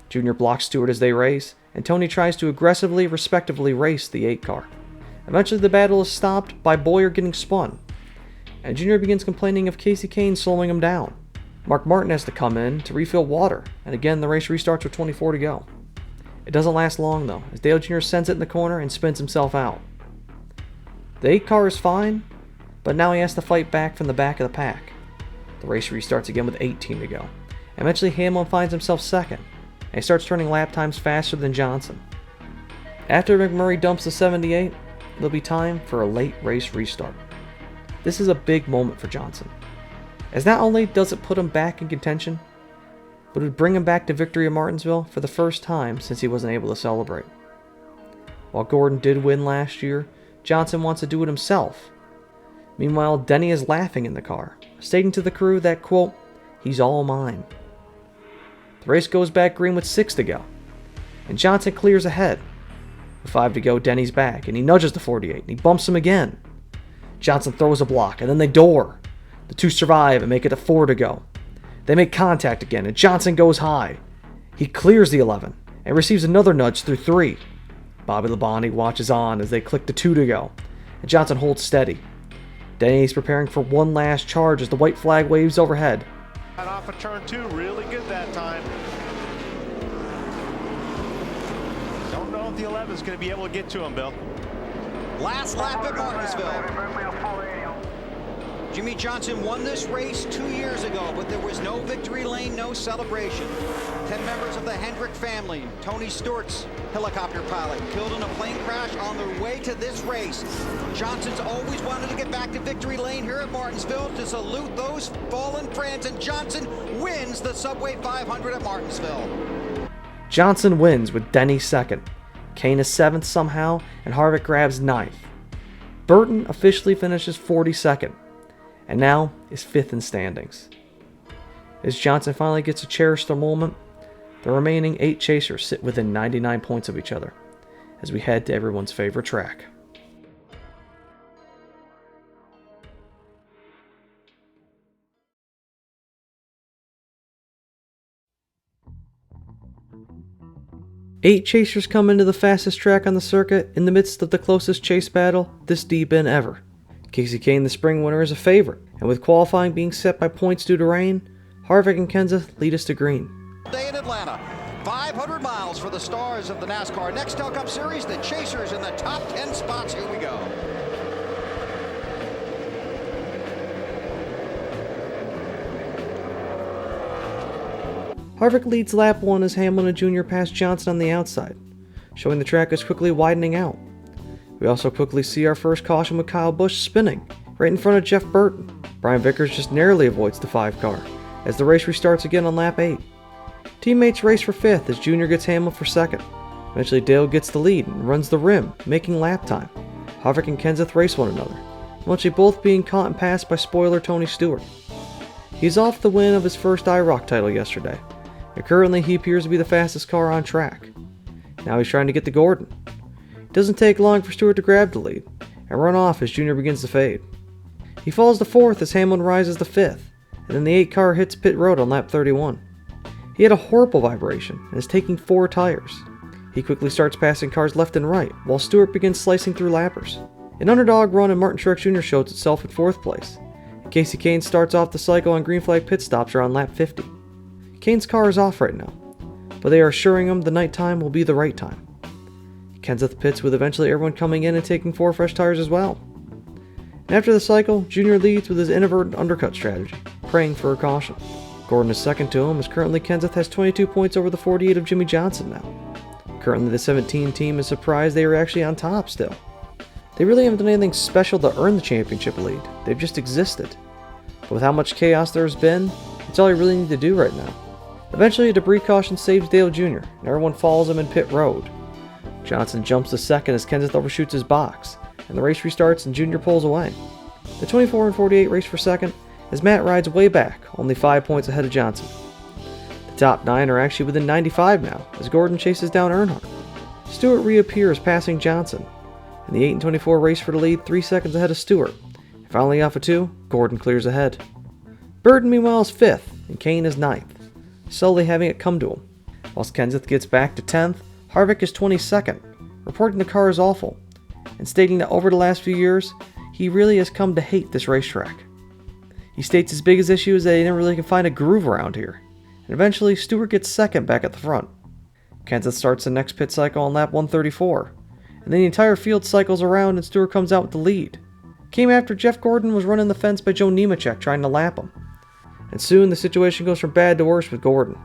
Junior blocks Stewart as they race, and Tony tries to aggressively, respectively race the 8 car. Eventually the battle is stopped by Bowyer getting spun, and Junior begins complaining of Kasey Kahne slowing him down. Mark Martin has to come in to refill water, and again the race restarts with 24 to go. It doesn't last long though, as Dale Jr. sends it in the corner and spins himself out. The 8 car is fine, but now he has to fight back from the back of the pack. The race restarts again with 18 to go. Eventually Hamlin finds himself 2nd, and he starts turning lap times faster than Johnson. After McMurray dumps the 78, it'll be time for a late race restart. This is a big moment for Johnson, as not only does it put him back in contention, but it would bring him back to victory at Martinsville for the first time since he wasn't able to celebrate. While Gordon did win last year, Johnson wants to do it himself. Meanwhile, Denny is laughing in the car, stating to the crew that, quote, "he's all mine." The race goes back green with 6 to go, and Johnson clears ahead. With 5 to go, Denny's back, and he nudges the 48, and he bumps him again. Johnson throws a block, and then they door. The 2 survive and make it to 4 to go. They make contact again, and Johnson goes high. He clears the 11, and receives another nudge through 3. Bobby Labonte watches on as they click to 2 to go, and Johnson holds steady. Denny's preparing for one last charge as the white flag waves overhead. Got off of turn 2, really good that time. Don't know if the 11 is going to be able to get to him, Bill. Last lap at Martinsville. Jimmy Johnson won this race 2 years ago, but there was no victory lane, no celebration. 10 members of the Hendrick family, Tony Stewart's helicopter pilot, killed in a plane crash on their way to this race. Johnson's always wanted to get back to victory lane here at Martinsville to salute those fallen friends, and Johnson wins the Subway 500 at Martinsville. Johnson wins with Denny 2nd. Kahne is 7th somehow, and Harvick grabs 9th. Burton officially finishes 42nd. And now is 5th in standings. As Johnson finally gets to cherish the moment, the remaining 8 chasers sit within 99 points of each other as we head to everyone's favorite track. Eight chasers come into the fastest track on the circuit in the midst of the closest chase battle this deep in ever. Kasey Kahne, the spring winner, is a favorite, and with qualifying being set by points due to rain, Harvick and Kenseth lead us to green. Day in Atlanta. 500 miles for the stars of the NASCAR Nextel Cup Series. The Chasers in the top 10 spots. Here we go. Harvick leads lap 1 as Hamlin and Jr. pass Johnson on the outside, showing the track is quickly widening out. We also quickly see our first caution with Kyle Busch spinning right in front of Jeff Burton. Brian Vickers just narrowly avoids the 5 car as the race restarts again on lap 8. Teammates race for 5th as Jr. gets Hamlin for 2nd. Eventually Dale gets the lead and runs the rim, making lap time. Harvick and Kenseth race one another, eventually both being caught and passed by spoiler Tony Stewart. He's off the win of his first IROC title yesterday, and currently he appears to be the fastest car on track. Now he's trying to get to Gordon. It doesn't take long for Stewart to grab the lead and run off as Jr. begins to fade. He falls to 4th as Hamlin rises to 5th, and then the 8 car hits pit road on lap 31. He had a horrible vibration and is taking 4 tires. He quickly starts passing cars left and right, while Stewart begins slicing through lappers. An underdog run in Martin Truex Jr. shows itself in 4th place. Casey Kane starts off the cycle on green flag pit stops around lap 50. Kane's car is off right now, but they are assuring him the nighttime will be the right time. Kenseth pits with eventually everyone coming in and taking 4 fresh tires as well. And after the cycle, Jr. leads with his inadvertent undercut strategy, praying for a caution. Gordon is second to him as currently Kenseth has 22 points over the 48 of Jimmy Johnson now. Currently the 17 team is surprised they are actually on top still. They really haven't done anything special to earn the championship lead, they've just existed. But with how much chaos there's been, it's all you really need to do right now. Eventually a debris caution saves Dale Jr., and everyone follows him in pit road. Johnson jumps to second as Kenseth overshoots his box, and the race restarts and Jr. pulls away. The 24 and 48 race for second as Matt rides way back, only 5 points ahead of Johnson. The top 9 are actually within 95 now as Gordon chases down Earnhardt. Stewart reappears passing Johnson, and the 8 and 24 race for the lead 3 seconds ahead of Stewart. And finally off of 2, Gordon clears ahead. Burton meanwhile is 5th and Kane is 9th, slowly having it come to him. Whilst Kenseth gets back to 10th, Harvick is 22nd, reporting the car is awful, and stating that over the last few years, he really has come to hate this racetrack. He states his biggest issue is that he never really can find a groove around here, and eventually Stewart gets second back at the front. Kenseth starts the next pit cycle on lap 134, and then the entire field cycles around and Stewart comes out with the lead. Came after Jeff Gordon was running the fence by Joe Nemechek trying to lap him, and soon the situation goes from bad to worse with Gordon.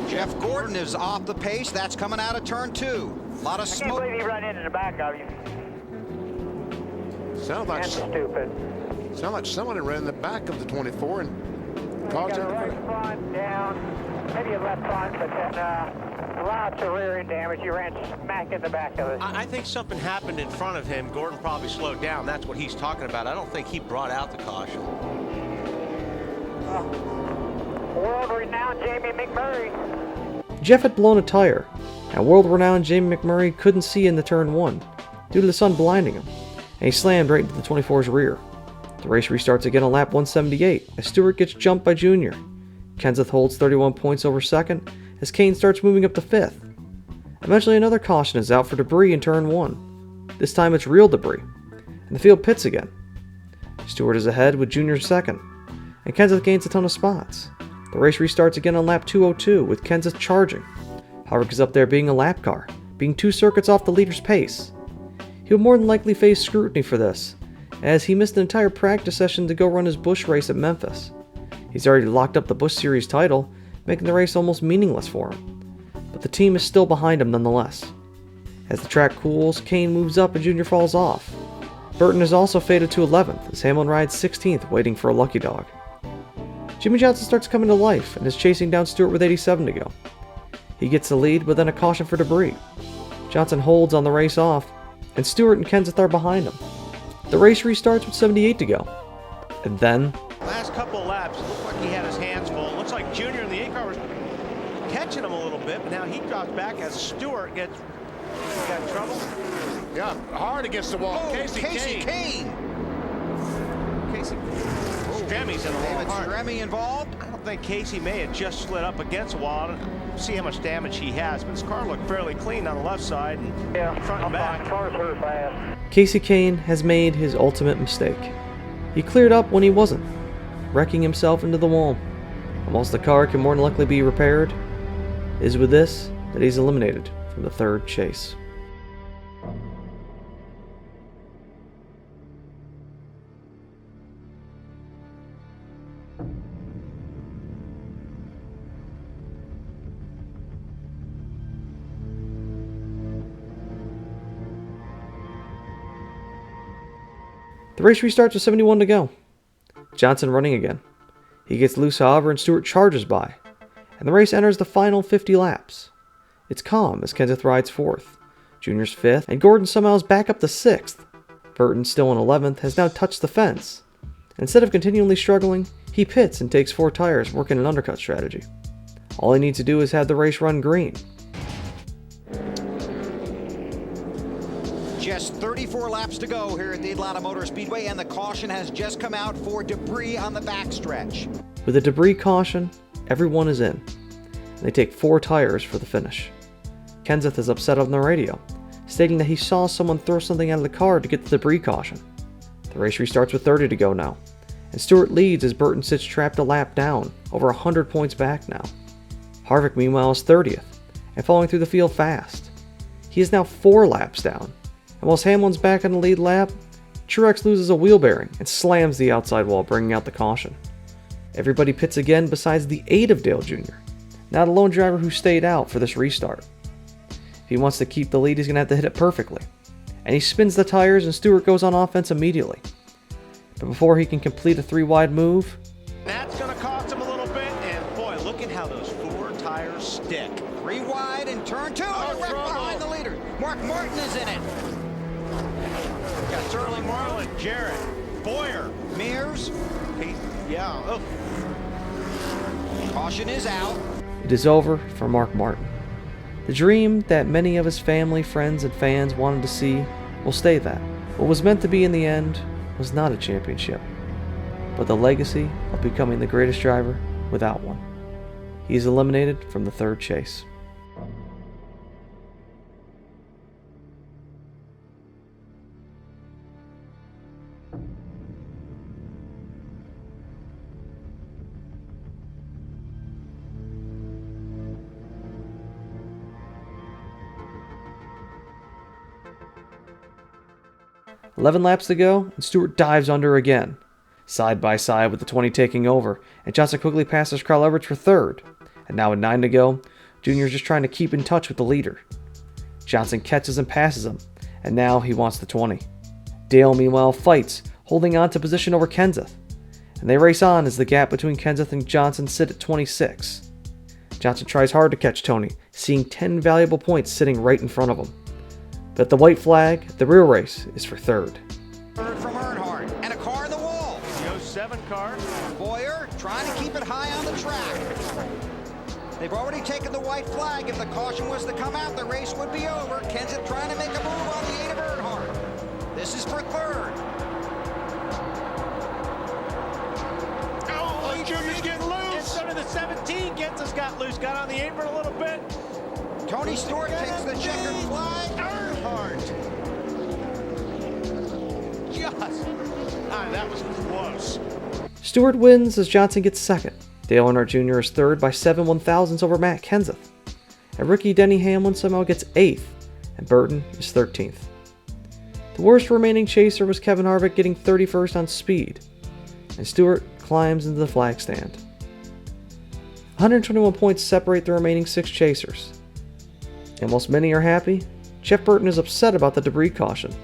Jeff Gordon is off the pace. That's coming out of turn 2. A lot of smoke. I can't believe he ran into the back of you. Sounds like That's stupid. someone ran in the back of the 24 and caused You it. got a right front down, maybe a left front, but then lots of rear end damage. You ran smack in the back of it. I think something happened in front of him. Gordon probably slowed down. That's what he's talking about. I don't think he brought out the caution. World-renowned Jamie McMurray. Jeff had blown a tire, and world-renowned Jamie McMurray couldn't see into turn 1 due to the sun blinding him, and he slammed right into the 24's rear. The race restarts again on lap 178 as Stewart gets jumped by Jr. Kenseth holds 31 points over second as Kane starts moving up to 5th. Eventually another caution is out for debris in turn 1. This time it's real debris, and the field pits again. Stewart is ahead with Jr. second, and Kenseth gains a ton of spots. The race restarts again on lap 202 with Kenseth charging. Harvick is up there being a lap car, being 2 circuits off the leader's pace. He will more than likely face scrutiny for this, as he missed an entire practice session to go run his Busch race at Memphis. He's already locked up the Busch Series title, making the race almost meaningless for him. But the team is still behind him nonetheless. As the track cools, Kane moves up and Jr. falls off. Burton is also faded to 11th as Hamlin rides 16th waiting for a lucky dog. Jimmy Johnson starts coming to life and is chasing down Stewart with 87 to go. He gets the lead but then a caution for debris. Johnson holds on the race off, and Stewart and Kenseth are behind him. The race restarts with 78 to go. And then, Last couple of laps, it looked like he had his hands full. It looks like Junior in the 8 car was catching him a little bit, but now he drops back as Stewart got in trouble. Yeah, hard against the wall. Oh, Casey Kane. Casey Stremmy's in a David little hard. Stremme involved. I don't think Casey may have just slid up against a wall. I don't see how much damage he has, but his car looked fairly clean on the left side and front and back. Car's hurt fast. Casey Kane has made his ultimate mistake. He cleared up when he wasn't. wrecking himself into the wall. Whilst the car can more than likely be repaired, it is with this that he's eliminated from the third chase. The race restarts with 71 to go. Johnson running again. He gets loose, however, and Stewart charges by, and the race enters the final 50 laps. It's calm as Kenseth rides 4th, Junior's 5th, and Gordon somehow is back up to 6th. Burton, still in 11th, has now touched the fence. Instead of continually struggling, he pits and takes 4 tires, working an undercut strategy. All he needs to do is have the race run green. Just 34 laps to go here at the Atlanta Motor Speedway, and the caution has just come out for debris on the backstretch. With a debris caution, everyone is in. And they take 4 tires for the finish. Kenseth is upset on the radio, stating that he saw someone throw something out of the car to get the debris caution. The race restarts with 30 to go now, and Stewart leads as Burton sits trapped a lap down, over 100 points back now. Harvick, meanwhile, is 30th, and falling through the field fast. He is now 4 laps down, and whilst Hamlin's back on the lead lap, Truex loses a wheel bearing and slams the outside wall, bringing out the caution. Everybody pits again besides the 8 of Dale Jr., now the lone driver who stayed out for this restart. If he wants to keep the lead, he's going to have to hit it perfectly. And he spins the tires and Stewart goes on offense immediately. But before he can complete a 3-wide move, That's going to cost him a little bit, and boy, look at how those 4 tires stick. 3 wide and turn 2, and a wreck behind the leader. Mark Martin is in it. Got Sterling Marlin, Jarrett, Boyer, Mears, yeah. caution is out. it is over for Mark Martin. The dream that many of his family, friends, and fans wanted to see will stay that. What was meant to be in the end was not a championship, but the legacy of becoming the greatest driver without one. He is eliminated from the third chase. "11 laps to go, and Stewart dives under again. Side by side with the 20 taking over, and Johnson quickly passes Carl Edwards for 3rd. And now with 9 to go, Junior's just trying to keep in touch with the leader. Johnson catches and passes him, and now he wants the 20. Dale, meanwhile, fights, holding on to position over Kenseth. And they race on as the gap between Kenseth and Johnson sit at 26. Johnson tries hard to catch Tony, seeing 10 valuable points sitting right in front of him. But the white flag, the real race, is for 3rd. Third from Earnhardt, and a car in the wall. The 07 car. Boyer trying to keep it high on the track. They've already taken the white flag. If the caution was to come out, the race would be over. Kenseth trying to make a move on the 8 of Earnhardt. This is for 3rd. Oh, Junior's getting loose. And so did the 17. Kenseth's got loose, got on the apron a little bit. Tony Stewart takes the checkered flag. Earnhardt. That was close. Stewart wins as Johnson gets 2nd. Dale Earnhardt Jr. is 3rd by 7 1/1000ths over Matt Kenseth. And rookie Denny Hamlin somehow gets 8th, and Burton is 13th. The worst remaining chaser was Kevin Harvick getting 31st on speed, and Stewart climbs into the flag stand. 121 points separate the remaining 6 chasers. And whilst many are happy, Jeff Burton is upset about the debris caution.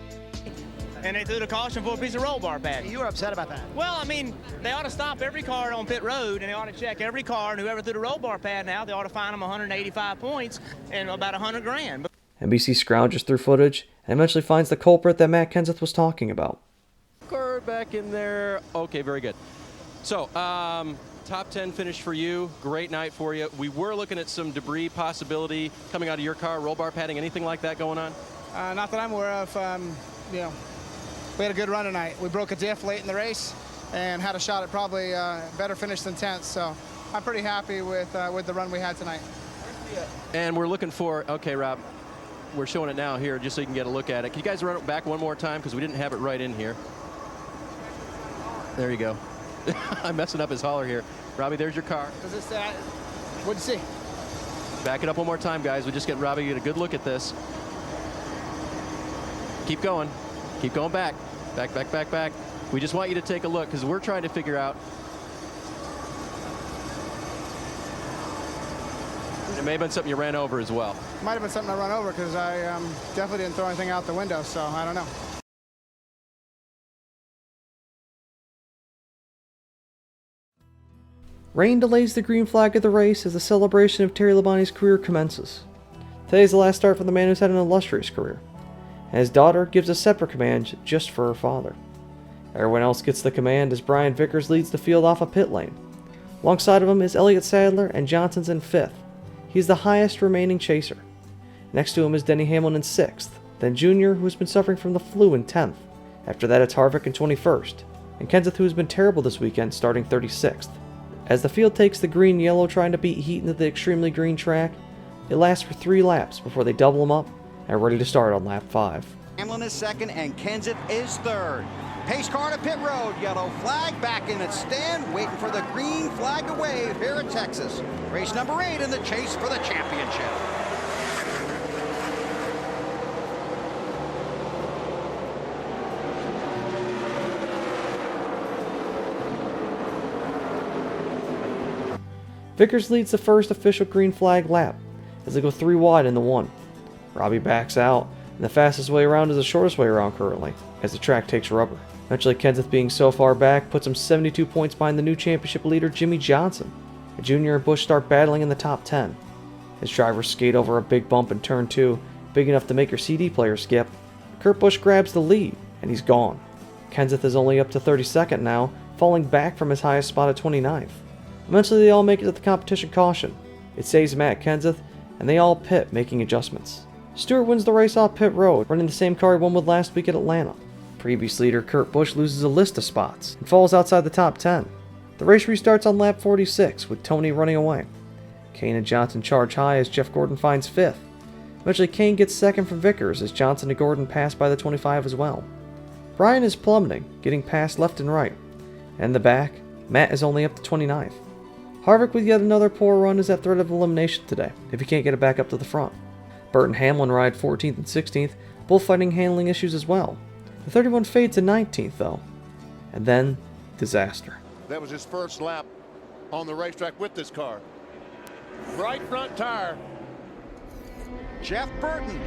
And they threw the caution for a piece of roll bar pad. You were upset about that. Well, I mean, they ought to stop every car on pit road, and they ought to check every car, and whoever threw the roll bar pad now, they ought to fine them 185 points and about $100 grand. NBC scrounges through footage and eventually finds the culprit that Matt Kenseth was talking about. Car back in there. Okay, very good. So, top 10 finish for you. Great night for you. We were looking at some debris possibility coming out of your car, roll bar padding, anything like that going on? Not that I'm aware of. We had a good run tonight. We broke a diff late in the race and had a shot at probably better finish than 10th. So I'm pretty happy with the run we had tonight. And we're looking for, okay, Rob, we're showing it now here just so you can get a look at it. Can you guys run it back one more time because we didn't have it right in here? There you go. I'm messing up his hauler here. Robbie, there's your car. Does this say? What'd you see? Back it up one more time, guys. We just get Robbie get a good look at this. Keep going. Keep going back. Back, back, back, back. We just want you to take a look because we're trying to figure out. It may have been something you ran over as well. Might have been something I run over because I definitely didn't throw anything out the window, so I don't know. Rain delays the green flag of the race as the celebration of Terry Labonte's career commences. Today is the last start for the man who's had an illustrious career, and his daughter gives a separate command just for her father. Everyone else gets the command as Brian Vickers leads the field off a pit lane. Alongside of him is Elliott Sadler, and Johnson's in 5th. He's the highest remaining chaser. Next to him is Denny Hamlin in 6th, then Junior, who has been suffering from the flu, in 10th. After that it's Harvick in 21st, and Kenseth, who has been terrible this weekend, starting 36th. As the field takes the green-yellow trying to beat heat into the extremely green track, it lasts for 3 laps before they double them up and are ready to start on lap 5. Hamlin is 2nd and Kenseth is 3rd. Pace car to pit road, yellow flag back in its stand, waiting for the green flag to wave here at Texas. Race number 8 in the chase for the championship. Vickers leads the first official green flag lap as they go 3 wide in the 1. Robbie backs out, and the fastest way around is the shortest way around currently, as the track takes rubber. Eventually, Kenseth being so far back puts him 72 points behind the new championship leader Jimmy Johnson. And Junior and Busch start battling in the top 10. His drivers skate over a big bump in turn 2, big enough to make your CD player skip. Kurt Busch grabs the lead, and he's gone. Kenseth is only up to 32nd now, falling back from his highest spot at 29th. Eventually they all make it to the competition caution. It saves Matt Kenseth, and they all pit, making adjustments. Stewart wins the race off pit road, running the same car he won with last week at Atlanta. Previous leader Kurt Busch loses a list of spots and falls outside the top 10. The race restarts on lap 46 with Tony running away. Kane and Johnson charge high as Jeff Gordon finds 5th. Eventually Kane gets 2nd from Vickers as Johnson and Gordon pass by the 25 as well. Brian is plummeting, getting passed left and right. And in the back, Matt is only up to 29th. Harvick with yet another poor run is at threat of elimination today if he can't get it back up to the front. Burt and Hamlin ride 14th and 16th, both fighting handling issues as well. The 31 fades to 19th though. And then, disaster. That was his first lap on the racetrack with this car. Right front tire. Jeff Burton,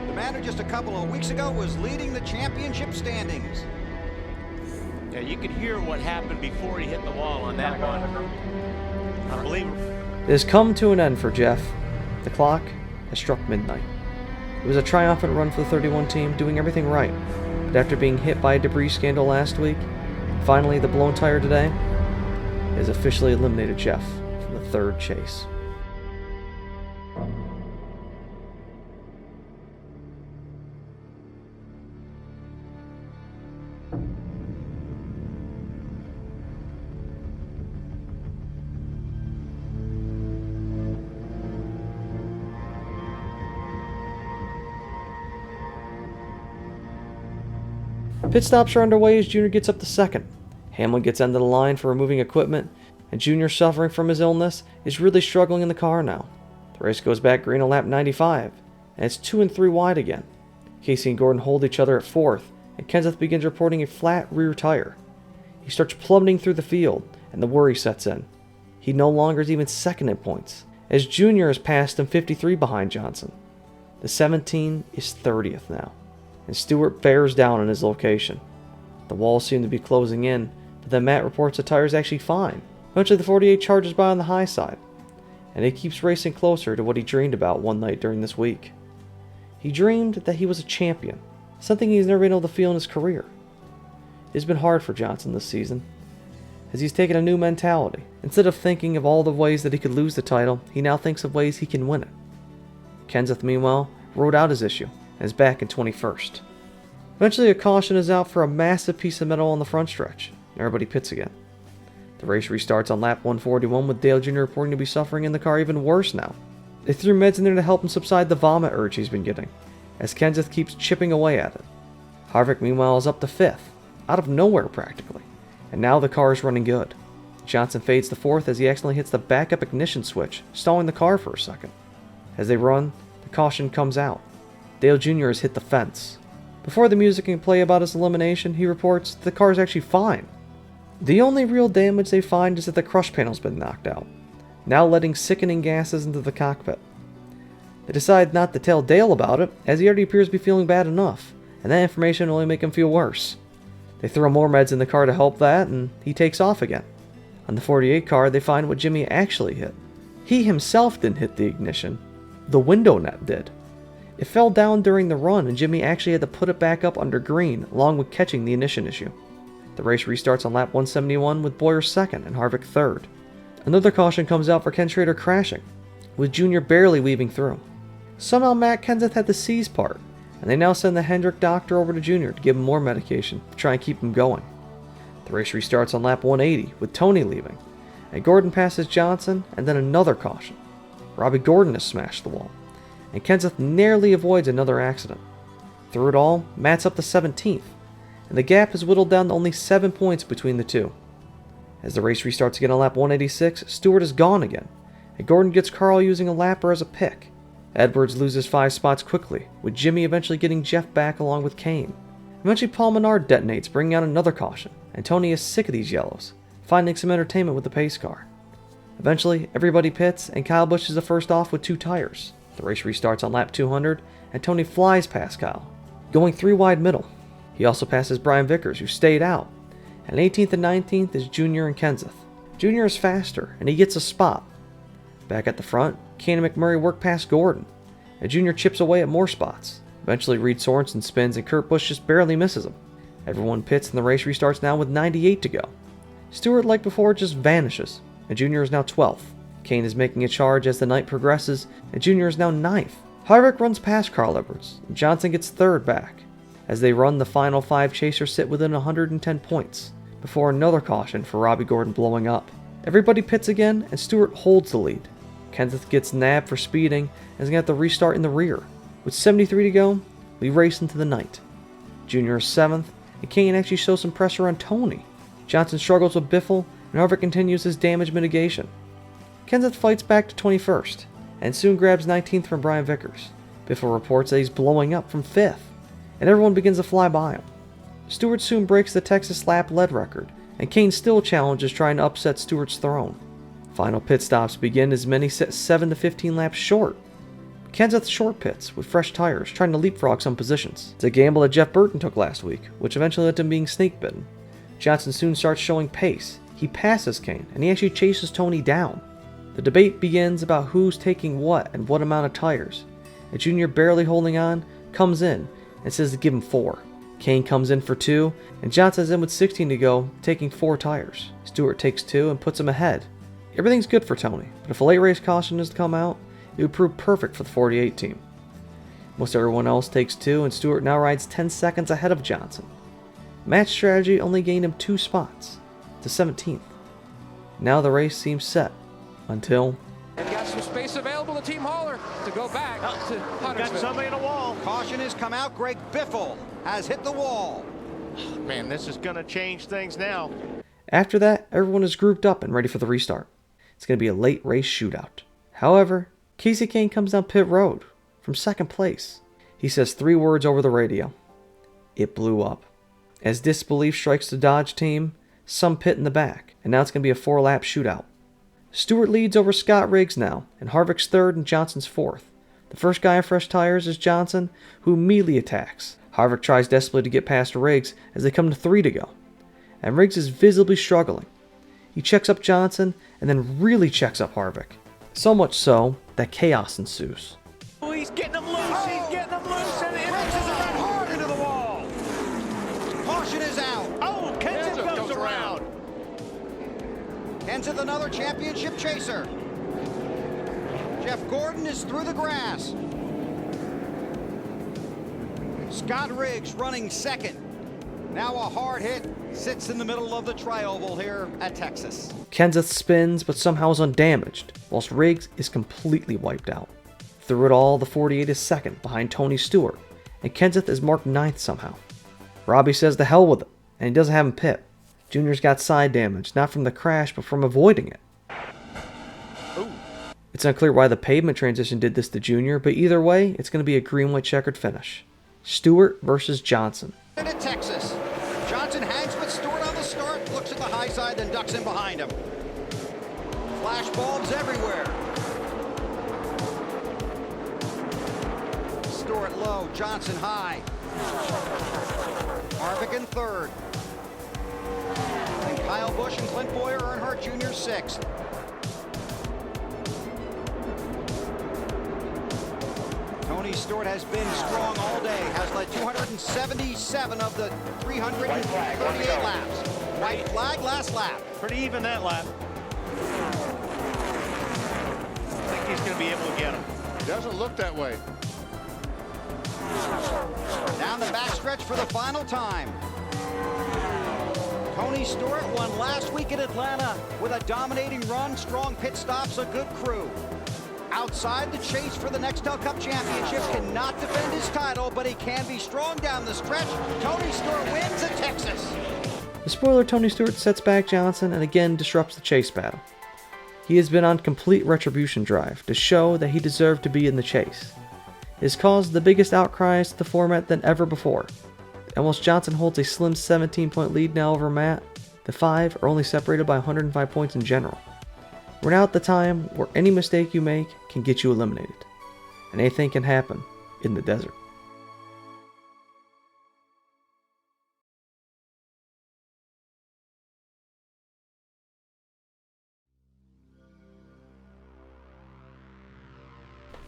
the man who just a couple of weeks ago was leading the championship standings. Yeah, you could hear what happened before he hit the wall on that one. Unbelievable. It has come to an end for Jeff. The clock has struck midnight. It was a triumphant run for the 31 team, doing everything right. But after being hit by a debris scandal last week, finally the blown tire today has officially eliminated Jeff from the 3rd chase. Pit stops are underway as Junior gets up to 2nd. Hamlin gets end of the line for removing equipment, and Junior, suffering from his illness, is really struggling in the car now. The race goes back green on lap 95, and it's 2 and 3 wide again. Casey and Gordon hold each other at 4th, and Kenseth begins reporting a flat rear tire. He starts plummeting through the field, and the worry sets in. He no longer is even 2nd in points, as Junior has passed him 53 behind Johnson. The 17 is 30th now, and Stewart bears down on his location. The walls seem to be closing in, but then Matt reports the tire is actually fine. Eventually the 48 charges by on the high side, and he keeps racing closer to what he dreamed about one night during this week. He dreamed that he was a champion, something he's never been able to feel in his career. It's been hard for Johnson this season, as he's taken a new mentality. Instead of thinking of all the ways that he could lose the title, he now thinks of ways he can win it. Kenseth, meanwhile, rode out his issue, and is back in 21st. Eventually a caution is out for a massive piece of metal on the front stretch, and everybody pits again. The race restarts on lap 141 with Dale Jr. reporting to be suffering in the car even worse now. They threw meds in there to help him subside the vomit urge he's been getting, as Kenseth keeps chipping away at it. Harvick meanwhile is up to 5th, out of nowhere practically, and now the car is running good. Johnson fades to 4th as he accidentally hits the backup ignition switch, stalling the car for a second. As they run, the caution comes out. Dale Jr. has hit the fence. Before the music can play about his elimination, he reports the car is actually fine. The only real damage they find is that the crush panel's been knocked out, now letting sickening gases into the cockpit. They decide not to tell Dale about it, as he already appears to be feeling bad enough, and that information will only make him feel worse. They throw more meds in the car to help that, and he takes off again. On the 48 car, they find what Jimmy actually hit. He himself didn't hit the ignition. The window net did. It fell down during the run, and Jimmy actually had to put it back up under green, along with catching the ignition issue. The race restarts on lap 171 with Boyer 2nd and Harvick 3rd. Another caution comes out for Ken Schrader crashing, with Jr. barely weaving through. Somehow Matt Kenseth had the seize part, and they now send the Hendrick doctor over to Jr. to give him more medication to try and keep him going. The race restarts on lap 180 with Tony leaving, and Gordon passes Johnson, and then another caution. Robbie Gordon has smashed the wall, and Kenseth narrowly avoids another accident. Through it all, Matt's up to 17th, and the gap is whittled down to only 7 points between the two. As the race restarts again on lap 186, Stewart is gone again, and Gordon gets Carl using a lapper as a pick. Edwards loses 5 spots quickly, with Jimmy eventually getting Jeff back along with Kane. Eventually Paul Menard detonates, bringing out another caution, and Tony is sick of these yellows, finding some entertainment with the pace car. Eventually, everybody pits, and Kyle Busch is the first off with 2 tires. The race restarts on lap 200, and Tony flies past Kyle, going 3 wide middle. He also passes Brian Vickers, who stayed out, and 18th and 19th is Jr. and Kenseth. Jr. is faster, and he gets a spot. Back at the front, Kane and McMurray work past Gordon, and Jr. chips away at more spots. Eventually, Reed Sorensen spins, and Kurt Busch just barely misses him. Everyone pits, and the race restarts now with 98 to go. Stewart, like before, just vanishes, and Jr. is now 12th. Kane is making a charge as the night progresses, and Jr. is now 9th. Harvick runs past Carl Edwards, and Johnson gets 3rd back. As they run, the final 5 chasers sit within 110 points, before another caution for Robbie Gordon blowing up. Everybody pits again, and Stewart holds the lead. Kenseth gets nabbed for speeding, and is going to have to restart in the rear. With 73 to go, we race into the night. Jr. is 7th, and Kane actually shows some pressure on Tony. Johnson struggles with Biffle, and Harvick continues his damage mitigation. Kenseth fights back to 21st, and soon grabs 19th from Brian Vickers. Biffle reports that he's blowing up from 5th, and everyone begins to fly by him. Stewart soon breaks the Texas lap lead record, and Kane still challenges trying to upset Stewart's throne. Final pit stops begin as many sit 7 to 15 laps short. Kenseth short pits with fresh tires, trying to leapfrog some positions. It's a gamble that Jeff Burton took last week, which eventually led to him being snake bitten. Johnson soon starts showing pace. He passes Kane, and he actually chases Tony down. The debate begins about who's taking what and what amount of tires, and Jr., barely holding on, comes in and says to give him 4. Kane comes in for 2, and Johnson's in with 16 to go, taking 4 tires. Stewart takes 2 and puts him ahead. Everything's good for Tony, but if a late race caution is to come out, it would prove perfect for the 48 team. Most everyone else takes 2, and Stewart now rides 10 seconds ahead of Johnson. Match strategy only gained him 2 spots, to 17th. Now the race seems set, until... And got some space available to Team Hauler to go back to Huntersville. Got somebody in the wall. Caution has come out. Greg Biffle has hit the wall. Man, this is going to change things now. After that, everyone is grouped up and ready for the restart. It's going to be a late race shootout. However, Casey Kane comes down pit road from 2nd place. He says 3 words over the radio. It blew up. As disbelief strikes the Dodge team, some pit in the back, and now it's going to be a 4-lap shootout. Stewart leads over Scott Riggs now, and Harvick's 3rd and Johnson's 4th. The first guy on fresh tires is Johnson, who immediately attacks. Harvick tries desperately to get past Riggs as they come to 3 to go, and Riggs is visibly struggling. He checks up Johnson, and then really checks up Harvick. So much so that chaos ensues. Oh, he's getting them loose. He's getting them loose. And Riggs is run hard into the wall. Caution is out. Oh, Kenseth goes around. Kenseth another championship chaser. Jeff Gordon is through the grass. Scott Riggs running 2nd. Now a hard hit sits in the middle of the tri-oval here at Texas. Kenseth spins but somehow is undamaged, whilst Riggs is completely wiped out. Through it all, the 48 is 2nd behind Tony Stewart, and Kenseth is marked 9th somehow. Robbie says to hell with it, and he doesn't have him pit. Junior's got side damage, not from the crash, but from avoiding it. Ooh. It's unclear why the pavement transition did this to Junior, but either way, it's going to be a green-white checkered finish. Stewart versus Johnson. Into Texas. Johnson hangs with Stewart on the start, looks at the high side, then ducks in behind him. Flash bulbs everywhere. Stewart low, Johnson high. Harvick in third. And Kyle Busch and Clint Bowyer Earnhardt Jr. sixth. Tony Stewart has been strong all day, has led 277 of the 338 laps. White flag, last lap. Pretty even that lap. I think he's going to be able to get him. Doesn't look that way. Down the backstretch for the final time. Tony Stewart won last week in Atlanta with a dominating run, strong pit stops, a good crew. Outside the chase for the Nextel Cup Championship, cannot defend his title, but he can be strong down the stretch. Tony Stewart wins at Texas. The spoiler, Tony Stewart sets back Johnson and again disrupts the chase battle. He has been on complete retribution drive to show that he deserved to be in the chase. It has caused the biggest outcries to the format than ever before. And whilst Johnson holds a slim 17-point lead now over Matt, the five are only separated by 105 points in general. We're now at the time where any mistake you make can get you eliminated. And anything can happen in the desert.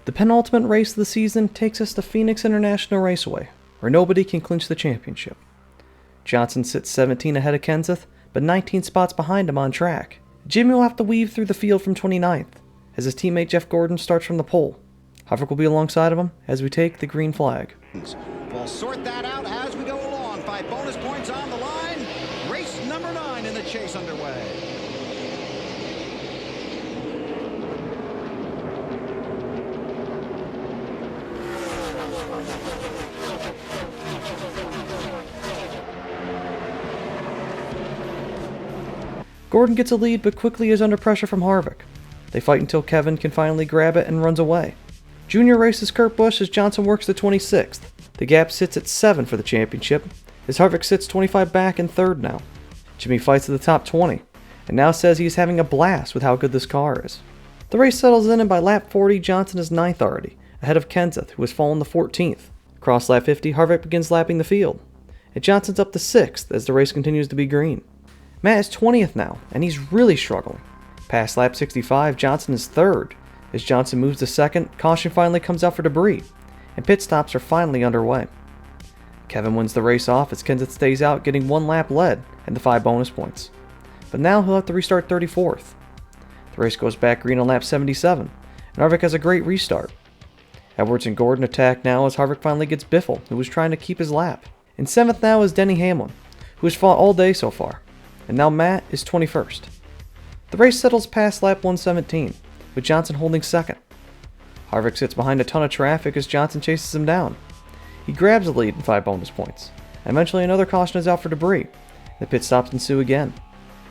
The penultimate race of the season takes us to Phoenix International Raceway, where nobody can clinch the championship. Johnson sits 17 ahead of Kenseth, but 19 spots behind him on track. Jimmy will have to weave through the field from 29th, as his teammate Jeff Gordon starts from the pole. Harvick will be alongside of him as we take the green flag. We'll sort that out as we go along. 5 bonus points on the line. Race number 9 in the chase underway. Gordon gets a lead but quickly is under pressure from Harvick. They fight until Kevin can finally grab it and runs away. Junior races Kurt Busch as Johnson works to 26th. The gap sits at 7 for the championship, as Harvick sits 25 back in 3rd now. Jimmy fights to the top 20, and now says he's having a blast with how good this car is. The race settles in and by lap 40 Johnson is 9th already, ahead of Kenseth, who has fallen to 14th. Across lap 50 Harvick begins lapping the field, and Johnson's up to 6th as the race continues to be green. Matt is 20th now, and he's really struggling. Past lap 65, Johnson is 3rd. As Johnson moves to 2nd, caution finally comes out for debris, and pit stops are finally underway. Kevin wins the race off as Kenseth stays out, getting 1 lap lead and the 5 bonus points. But now he'll have to restart 34th. The race goes back green on lap 77, and Harvick has a great restart. Edwards and Gordon attack now as Harvick finally gets Biffle, who was trying to keep his lap. In 7th now is Denny Hamlin, who has fought all day so far. And now Matt is 21st. The race settles past lap 117, with Johnson holding 2nd. Harvick sits behind a ton of traffic as Johnson chases him down. He grabs the lead and 5 bonus points. Eventually another caution is out for debris. The pit stops ensue again.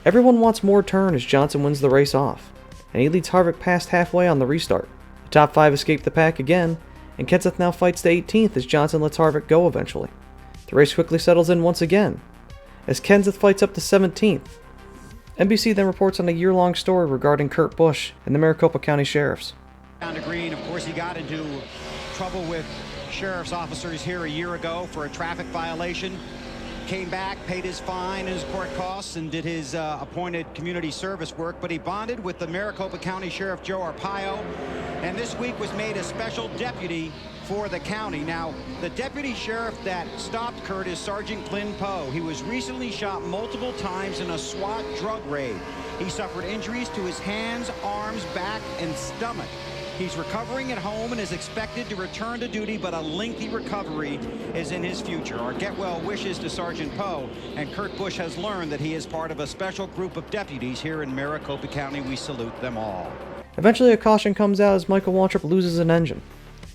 Everyone wants more turn as Johnson wins the race off, and he leads Harvick past halfway on the restart. The top 5 escape the pack again, and Kenseth now fights to 18th as Johnson lets Harvick go eventually. The race quickly settles in once again, as Kenseth fights up to 17th. NBC then reports on a year-long story regarding Kurt Busch and the Maricopa County Sheriffs. Down to green, of course, he got into trouble with sheriff's officers here a year ago for a traffic violation. Came back, paid his fine and his court costs, and did his appointed community service work, but he bonded with the Maricopa County Sheriff Joe Arpaio, and this week was made a special deputy for the county. Now, the deputy sheriff that stopped Kurt is Sergeant Clint Poe. He was recently shot multiple times in a SWAT drug raid. He suffered injuries to his hands, arms, back, and stomach. He's recovering at home and is expected to return to duty, but a lengthy recovery is in his future. Our get well wishes to Sergeant Poe, and Kurt Busch has learned that he is part of a special group of deputies here in Maricopa County. We salute them all. Eventually a caution comes out as Michael Waltrip loses an engine.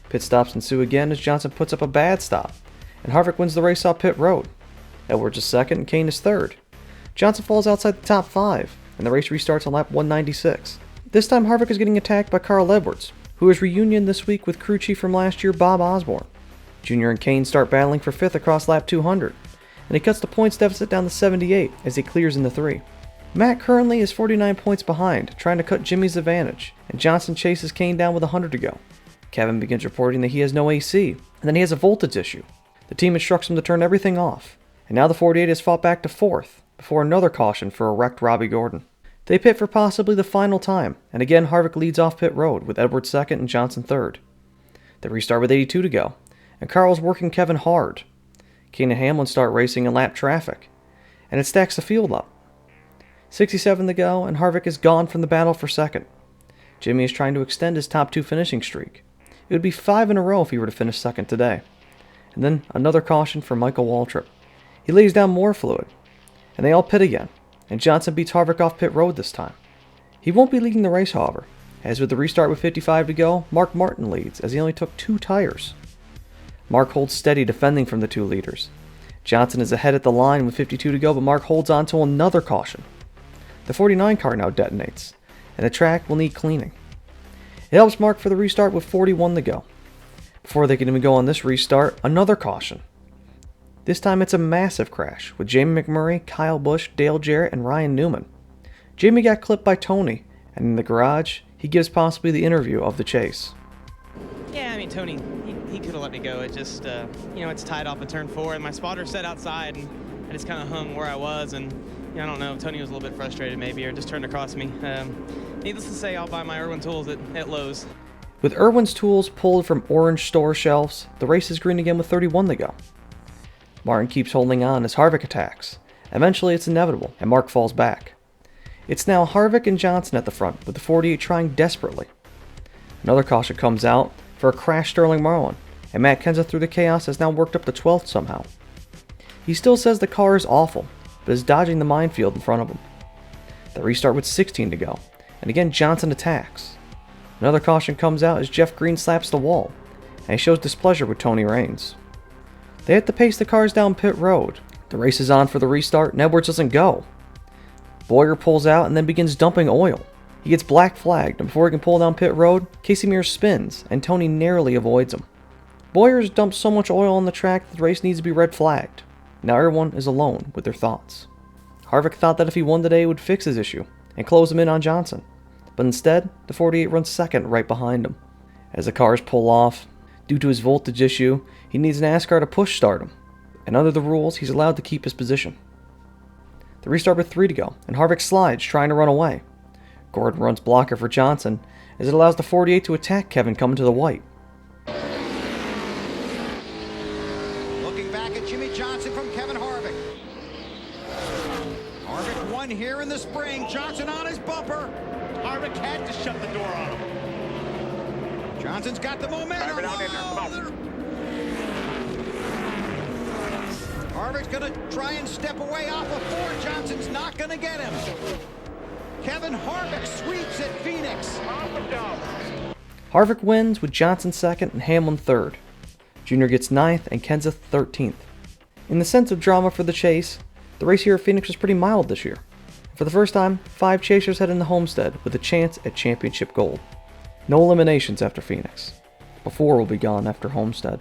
Pit stops ensue again as Johnson puts up a bad stop, and Harvick wins the race off pit road. Edwards is 2nd and Kane is 3rd. Johnson falls outside the top 5, and the race restarts on lap 196. This time Harvick is getting attacked by Carl Edwards, who is reunioned this week with crew chief from last year Bob Osborne. Junior and Kane start battling for 5th across lap 200, and he cuts the points deficit down to 78 as he clears in the 3. Matt currently is 49 points behind, trying to cut Jimmy's advantage, and Johnson chases Kane down with 100 to go. Kevin begins reporting that he has no AC, and then he has a voltage issue. The team instructs him to turn everything off, and now the 48 has fought back to 4th, before another caution for a wrecked Robbie Gordon. They pit for possibly the final time, and again Harvick leads off pit road, with Edwards 2nd and Johnson 3rd. They restart with 82 to go, and Carl's working Kevin hard. Kane and Hamlin start racing in lap traffic, and it stacks the field up. 67 to go, and Harvick is gone from the battle for 2nd. Jimmy is trying to extend his top 2 finishing streak. It would be 5 in a row if he were to finish 2nd today. And then another caution for Michael Waltrip. He lays down more fluid, and they all pit again, and Johnson beats Harvick off pit road this time. He won't be leading the race, however, as with the restart with 55 to go, Mark Martin leads as he only took 2 tires. Mark holds steady defending from the 2 leaders. Johnson is ahead at the line with 52 to go, but Mark holds on to another caution. The 49 car now detonates, and the track will need cleaning. It helps Mark for the restart with 41 to go. Before they can even go on this restart, another caution. This time it's a massive crash with Jamie McMurray, Kyle Busch, Dale Jarrett, and Ryan Newman. Jamie got clipped by Tony, and in the garage, he gives possibly the interview of the chase. Yeah, I mean, Tony, he could have let me go. It just, it's tied off of turn 4, and my spotter sat outside, and I just kind of hung where I was, and I don't know, Tony was a little bit frustrated maybe, or just turned across me. Needless to say, I'll buy my Irwin tools at Lowe's. With Irwin's tools pulled from orange store shelves, the race is green again with 31 to go. Martin keeps holding on as Harvick attacks. Eventually it's inevitable, and Mark falls back. It's now Harvick and Johnson at the front, with the 48 trying desperately. Another caution comes out for a crash Sterling Marlin, and Matt Kenseth through the chaos has now worked up to 12th somehow. He still says the car is awful, but is dodging the minefield in front of him. They restart with 16 to go, and again Johnson attacks. Another caution comes out as Jeff Green slaps the wall, and he shows displeasure with Tony Raines. They have to pace the cars down pit road. The race is on for the restart, and Edwards doesn't go. Boyer pulls out and then begins dumping oil. He gets black flagged, and before he can pull down pit road, Casey Mears spins, and Tony narrowly avoids him. Boyer's dumped so much oil on the track that the race needs to be red flagged. Now everyone is alone with their thoughts. Harvick thought that if he won today, it would fix his issue and close him in on Johnson. But instead, the 48 runs 2nd right behind him. As the cars pull off, due to his voltage issue, he needs NASCAR to push start him. And under the rules, he's allowed to keep his position. The restart with 3 to go, and Harvick slides, trying to run away. Gordon runs blocker for Johnson, as it allows the 48 to attack Kevin coming to the white. Looking back at Jimmy Johnson from Kevin Harvick. Harvick won here in the spring. Johnson on his bumper. Harvick had to shut the door on him. Johnson's got the momentum. Harvick's going to try and step away off of 4. Johnson's not going to get him. Kevin Harvick sweeps at Phoenix. Harvick wins with Johnson 2nd and Hamlin 3rd. Junior gets 9th and Kenseth 13th. In the sense of drama for the chase, the race here at Phoenix was pretty mild this year. For the first time, 5 chasers head into Homestead with a chance at championship gold. No eliminations after Phoenix. Before will be gone after Homestead.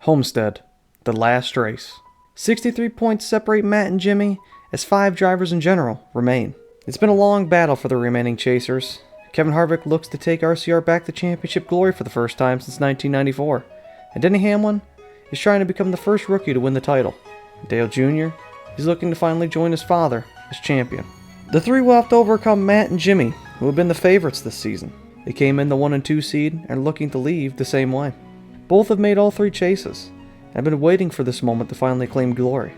Homestead, the last race. 63 points separate Matt and Jimmy, as 5 drivers in general remain. It's been a long battle for the remaining chasers. Kevin Harvick looks to take RCR back to championship glory for the first time since 1994, and Denny Hamlin is trying to become the first rookie to win the title. Dale Jr. is looking to finally join his father as champion. The 3 will have to overcome Matt and Jimmy, who have been the favorites this season. They came in the 1 and 2 seed and are looking to leave the same way. Both have made all 3 chases, and have been waiting for this moment to finally claim glory.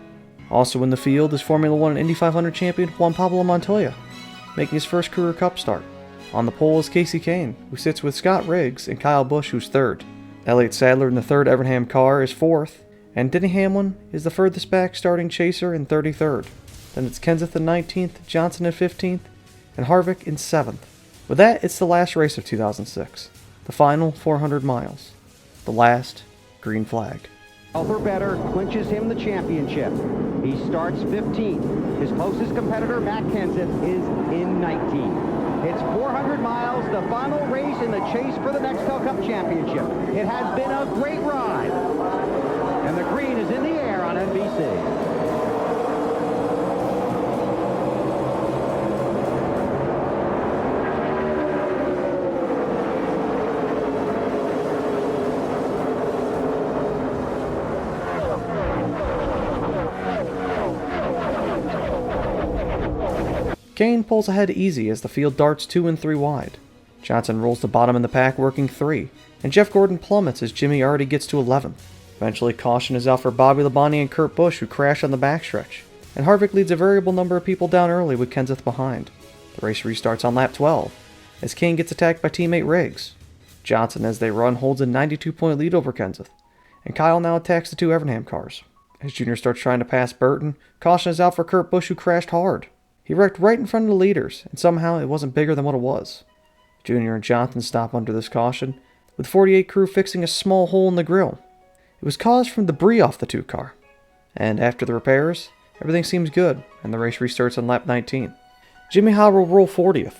Also in the field is Formula 1 and Indy 500 champion Juan Pablo Montoya, making his first career Cup start. On the pole is Casey Kane, who sits with Scott Riggs and Kyle Busch, who's 3rd. Elliott Sadler in the 3rd Evernham car is 4th, and Denny Hamlin is the furthest back starting chaser in 33rd. Then it's Kenseth in 19th, Johnson in 15th, and Harvick in 7th. With that, it's the last race of 2006, the final 400 miles, the last green flag. Alper Better clinches him the championship. He starts 15th. His closest competitor, Matt Kenseth, is in 19th. It's 400 miles, the final race in the chase for the Nextel Cup Championship. It has been a great ride. And the green is in the air on NBC. Kane pulls ahead easy as the field darts 2 and 3 wide. Johnson rolls to bottom in the pack working 3, and Jeff Gordon plummets as Jimmy already gets to 11th. Eventually, caution is out for Bobby Labonte and Kurt Busch, who crash on the backstretch, and Harvick leads a variable number of people down early with Kenseth behind. The race restarts on lap 12, as Kane gets attacked by teammate Riggs. Johnson, as they run, holds a 92-point lead over Kenseth, and Kyle now attacks the 2 Evernham cars. As Junior starts trying to pass Burton, caution is out for Kurt Busch, who crashed hard. He wrecked right in front of the leaders, and somehow it wasn't bigger than what it was. Junior and Johnson stop under this caution, with 48 crew fixing a small hole in the grille. It was caused from debris off the 2 car. And after the repairs, everything seems good, and the race restarts on lap 19. Jimmy Howell will roll 40th,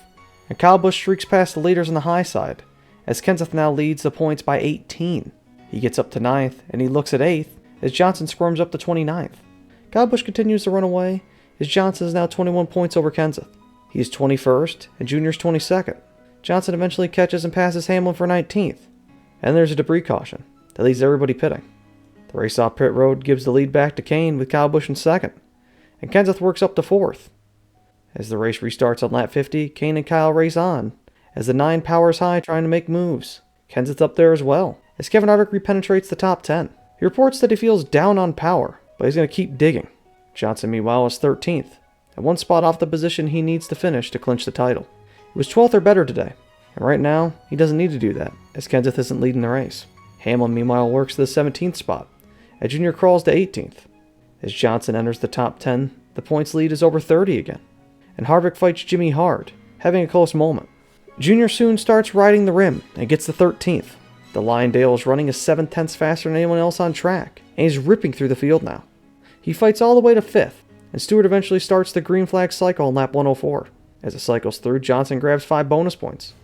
and Kyle Busch streaks past the leaders on the high side, as Kenseth now leads the points by 18. He gets up to 9th, and he looks at 8th, as Johnson squirms up to 29th. Kyle Busch continues to run away, as Johnson is now 21 points over Kenseth. He is 21st, and Junior's 22nd. Johnson eventually catches and passes Hamlin for 19th. And there's a debris caution that leaves everybody pitting. The race off pit road gives the lead back to Kane with Kyle Busch in 2nd, and Kenseth works up to 4th. As the race restarts on lap 50, Kane and Kyle race on, as the 9 powers high trying to make moves. Kenseth's up there as well, as Kevin Harvick repenetrates the top 10. He reports that he feels down on power, but he's going to keep digging. Johnson, meanwhile, is 13th, at 1 spot off the position he needs to finish to clinch the title. He was 12th or better today, and right now, he doesn't need to do that, as Kenseth isn't leading the race. Hamlin, meanwhile, works to the 17th spot, as Junior crawls to 18th. As Johnson enters the top 10, the points lead is over 30 again, and Harvick fights Jimmy hard, having a close moment. Junior soon starts riding the rim, and gets to 13th. The Lyondale is running a 7/10 faster than anyone else on track, and he's ripping through the field now. He fights all the way to 5th, and Stewart eventually starts the green flag cycle on lap 104. As it cycles through, Johnson grabs 5 bonus points,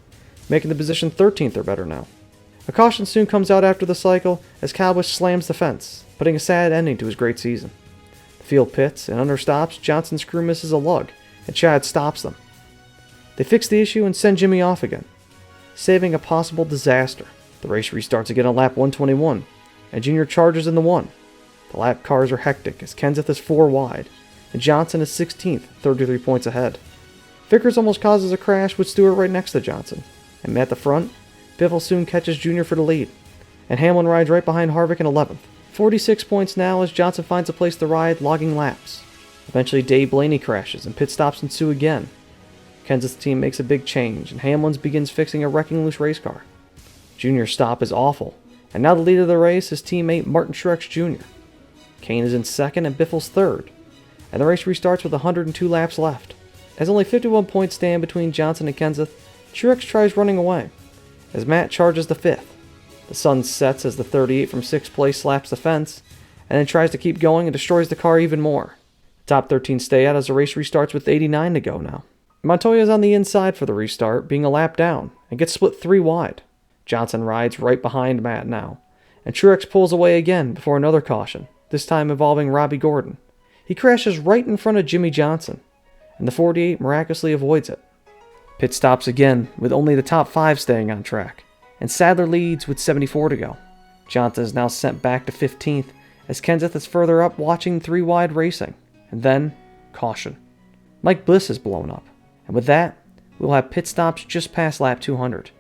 making the position 13th or better now. A caution soon comes out after the cycle as Kyle Busch slams the fence, putting a sad ending to his great season. The field pits, and under stops, Johnson's crew misses a lug, and Chad stops them. They fix the issue and send Jimmy off again, saving a possible disaster. The race restarts again on lap 121, and Junior charges in the 1. The lap cars are hectic as Kenseth is 4 wide, and Johnson is 16th, 33 points ahead. Vickers almost causes a crash with Stewart right next to Johnson, and at the front, Biffle soon catches Junior for the lead, and Hamlin rides right behind Harvick in 11th. 46 points now as Johnson finds a place to ride, logging laps. Eventually Dave Blaney crashes, and pit stops ensue again. Kenseth's team makes a big change, and Hamlin's begins fixing a wrecking loose race car. Junior's stop is awful, and now the leader of the race is teammate Martin Truex Jr. Kane is in 2nd and Biffle's 3rd, and the race restarts with 102 laps left. As only 51 points stand between Johnson and Kenseth, Truex tries running away, as Matt charges the 5th. The sun sets as the 38 from 6th place slaps the fence, and then tries to keep going and destroys the car even more. The top 13 stay out as the race restarts with 89 to go now. Montoya is on the inside for the restart, being a lap down, and gets split 3 wide. Johnson rides right behind Matt now, and Truex pulls away again before another caution, this time involving Robbie Gordon. He crashes right in front of Jimmy Johnson, and the 48 miraculously avoids it. Pit stops again, with only the top 5 staying on track, and Sadler leads with 74 to go. Johnson is now sent back to 15th, as Kenseth is further up watching 3 wide racing, and then, caution. Mike Bliss is blown up, and with that, we'll have pit stops just past lap 200.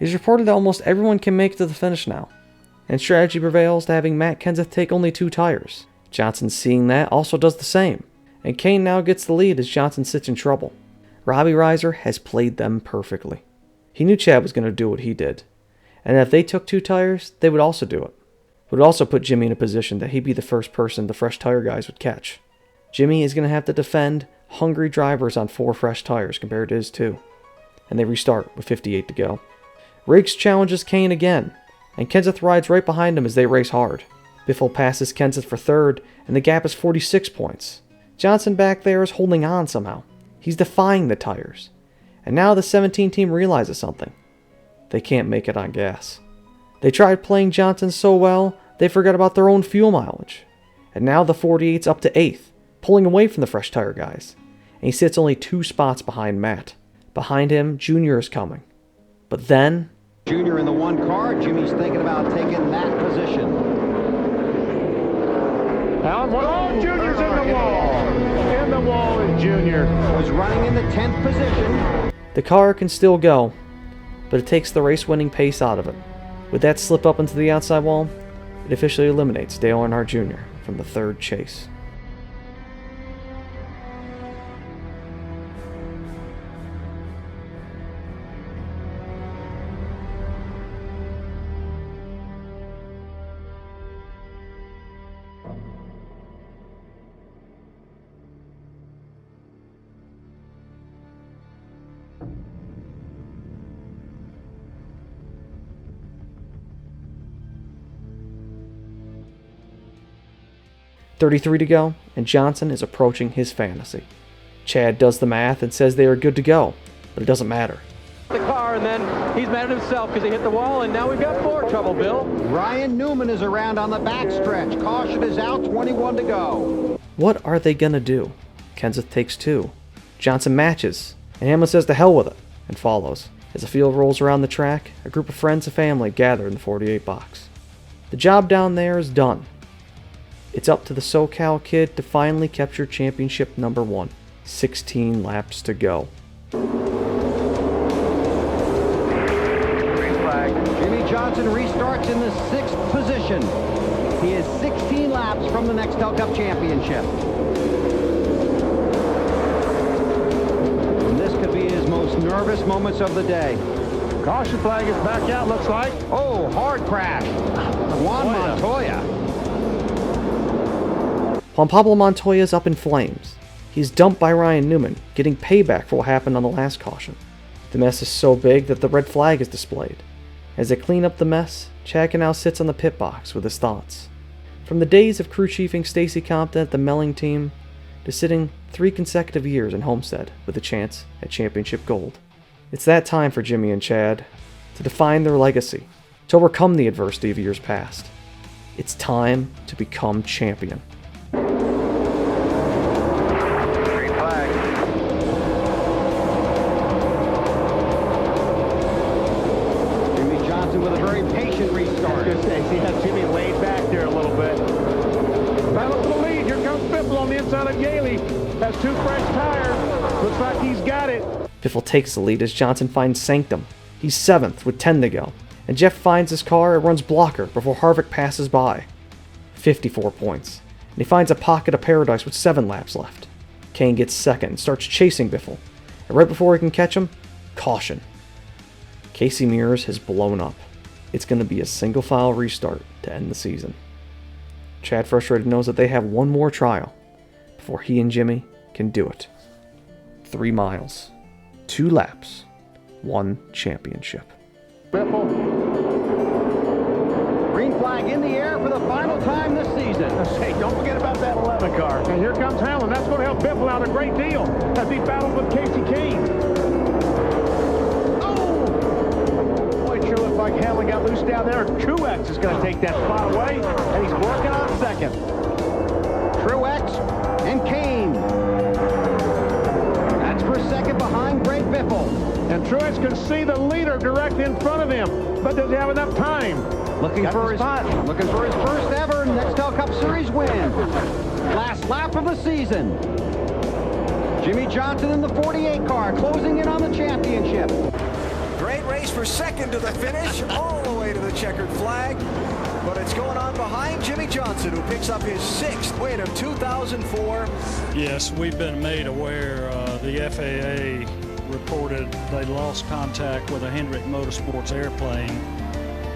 It is reported that almost everyone can make it to the finish now, and strategy prevails to having Matt Kenseth take only 2 tires. Johnson, seeing that, also does the same, and Kane now gets the lead as Johnson sits in trouble. Robbie Reiser has played them perfectly. He knew Chad was going to do what he did, and if they took 2 tires, they would also do it. It would also put Jimmy in a position that he'd be the first person the fresh tire guys would catch. Jimmy is going to have to defend hungry drivers on 4 fresh tires compared to his 2. And they restart with 58 to go. Rakes challenges Kane again, and Kenseth rides right behind him as they race hard. Biffle passes Kenseth for 3rd, and the gap is 46 points. Johnson back there is holding on somehow. He's defying the tires. And now the 17 team realizes something. They can't make it on gas. They tried playing Johnson so well, they forgot about their own fuel mileage. And now the 48's up to 8th, pulling away from the fresh tire guys. And he sits only 2 spots behind Matt. Behind him, Junior is coming. But then... Junior in the 1 car. Jimmy's thinking about taking that position. Junior's in the wall. In the wall is Junior. Was running in the 10th position. The car can still go, but it takes the race-winning pace out of it. With that slip up into the outside wall, it officially eliminates Dale Earnhardt Jr. from the 3rd chase. .33 to go, and Johnson is approaching his fantasy. Chad does the math and says they are good to go, but it doesn't matter. The car, and then he's mad at himself because he hit the wall, and now we've got more trouble, Bill. Ryan Newman is around on the backstretch. Caution is out, 21 to go. What are they gonna do? Kenseth takes 2. Johnson matches, and Hamlin says to hell with it, and follows. As the field rolls around the track, a group of friends and family gather in the 48 box. The job down there is done. It's up to the SoCal kid to finally capture championship number 1. 16 laps to go. Green flag. Jimmy Johnson restarts in the 6th position. He is 16 laps from the Nextel Cup championship. And this could be his most nervous moments of the day. Caution flag is back out, looks like. Oh, hard crash. Juan Montoya. Juan Pablo Montoya is up in flames. He's dumped by Ryan Newman, getting payback for what happened on the last caution. The mess is so big that the red flag is displayed. As they clean up the mess, Chad now sits on the pit box with his thoughts. From the days of crew chiefing Stacy Compton at the Melling team, to sitting 3 consecutive years in Homestead with a chance at championship gold. It's that time for Jimmy and Chad to define their legacy, to overcome the adversity of years past. It's time to become champion. With a very patient restart. See how Jimmy laid back there a little bit. Battle for the lead. Here comes Biffle on the inside of Yaley. Has 2 fresh tires. Looks like he's got it. Biffle takes the lead as Johnson finds Sanctum. He's 7th with 10 to go. And Jeff finds his car and runs blocker before Harvick passes by. 54 points. And he finds a pocket of paradise with 7 laps left. Kane gets 2nd and starts chasing Biffle. And right before he can catch him, caution. Casey Mears has blown up. It's going to be a single file restart to end the season. Chad frustrated knows that they have one more trial before he and Jimmy can do it. 3 miles, 2 laps, 1 championship. Biffle. Green flag in the air for the final time this season. Hey, don't forget about that 11 car. And here comes Hamlin. That's going to help Biffle out a great deal as he battles with Casey Kane. Sure looks like Hamlin got loose down there. Truex is going to take that spot away, and he's working on 2nd. Truex and Kane. That's for 2nd behind Greg Biffle. And Truex can see the leader directly in front of him, but doesn't have enough time. Looking for his first ever Nextel Cup Series win. Last lap of the season. Jimmy Johnson in the 48 car, closing in on the championship. Great race for 2nd to the finish, all the way to the checkered flag. But it's going on behind Jimmy Johnson, who picks up his 6th win of 2004. Yes, we've been made aware. The FAA reported they lost contact with a Hendrick Motorsports airplane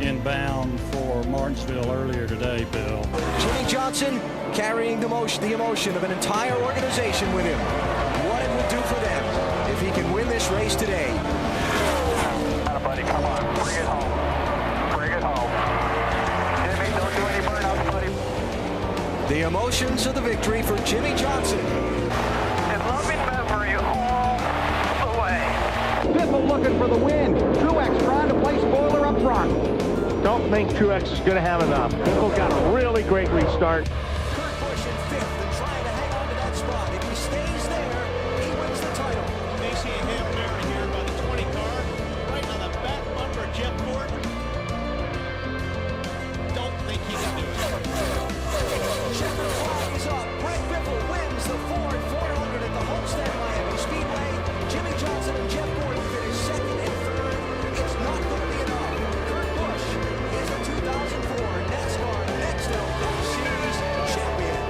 inbound for Martinsville earlier today, Bill. Jimmy Johnson carrying the emotion of an entire organization with him. this race today. Buddy, come on, bring it home. Bring it home. Jimmy, don't do any burnouts, buddy. The emotions of the victory for Jimmy Johnson. And loving memory all the way. Biffle looking for the win. Truex trying to play spoiler up front. Don't think Truex is going to have enough. Biffle got a really great restart. Kurt Busch in 5th and trying to hang on to that spot. If he stays there, he wins the title. They see a Hail Mary here by the 20 car, right on the back bumper of Jeff Gordon. Don't think he can do it. Checkered flag is up. Greg Biffle wins the Ford 400 at the Homestead Miami Speedway. Jimmy Johnson and Jeff Gordon finish 2nd and 3rd. It's not going to be enough. Kurt Busch is the 2004 NASCAR Next Level Cup Series champion.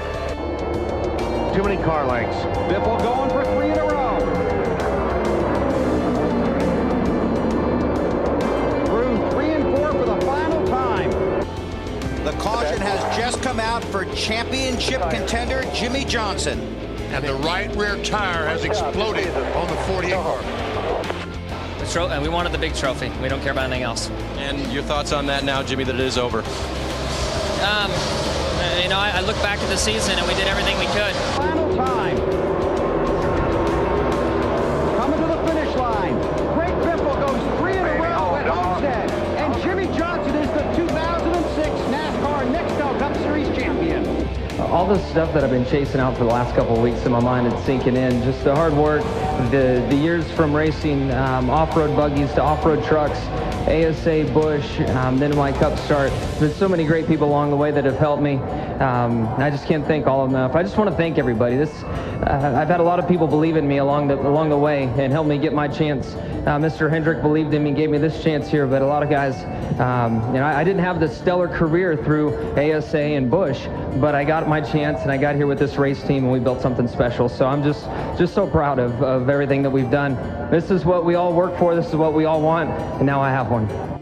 Too many car lengths. Biffle going for 3 in a row. Through 3 and 4 for the final time. The caution has just come out for championship contender Jimmy Johnson. And the right rear tire has exploded on the 48 car. And we wanted the big trophy. We don't care about anything else. And your thoughts on that now, Jimmy, that it is over? You know, I look back at the season and we did everything we could. Final time. Coming to the finish line. Greg Biffle goes 3 in a row at Homestead. And Jimmy Johnson is the 2006 NASCAR Nextel Cup Series champion. All the stuff that I've been chasing out for the last couple of weeks in my mind, it's sinking in. Just the hard work, the years from racing off-road buggies to off-road trucks, ASA, Busch, then my Cup start. There's so many great people along the way that have helped me. I just can't thank all of them enough. I just want to thank everybody. I've had a lot of people believe in me along the way and help me get my chance. Mr. Hendrick believed in me and gave me this chance here, but a lot of guys, you know, I didn't have the stellar career through ASA and Busch, but I got my chance and I got here with this race team and we built something special. So I'm just so proud of everything that we've done. This is what we all work for. This is what we all want, and now I have one.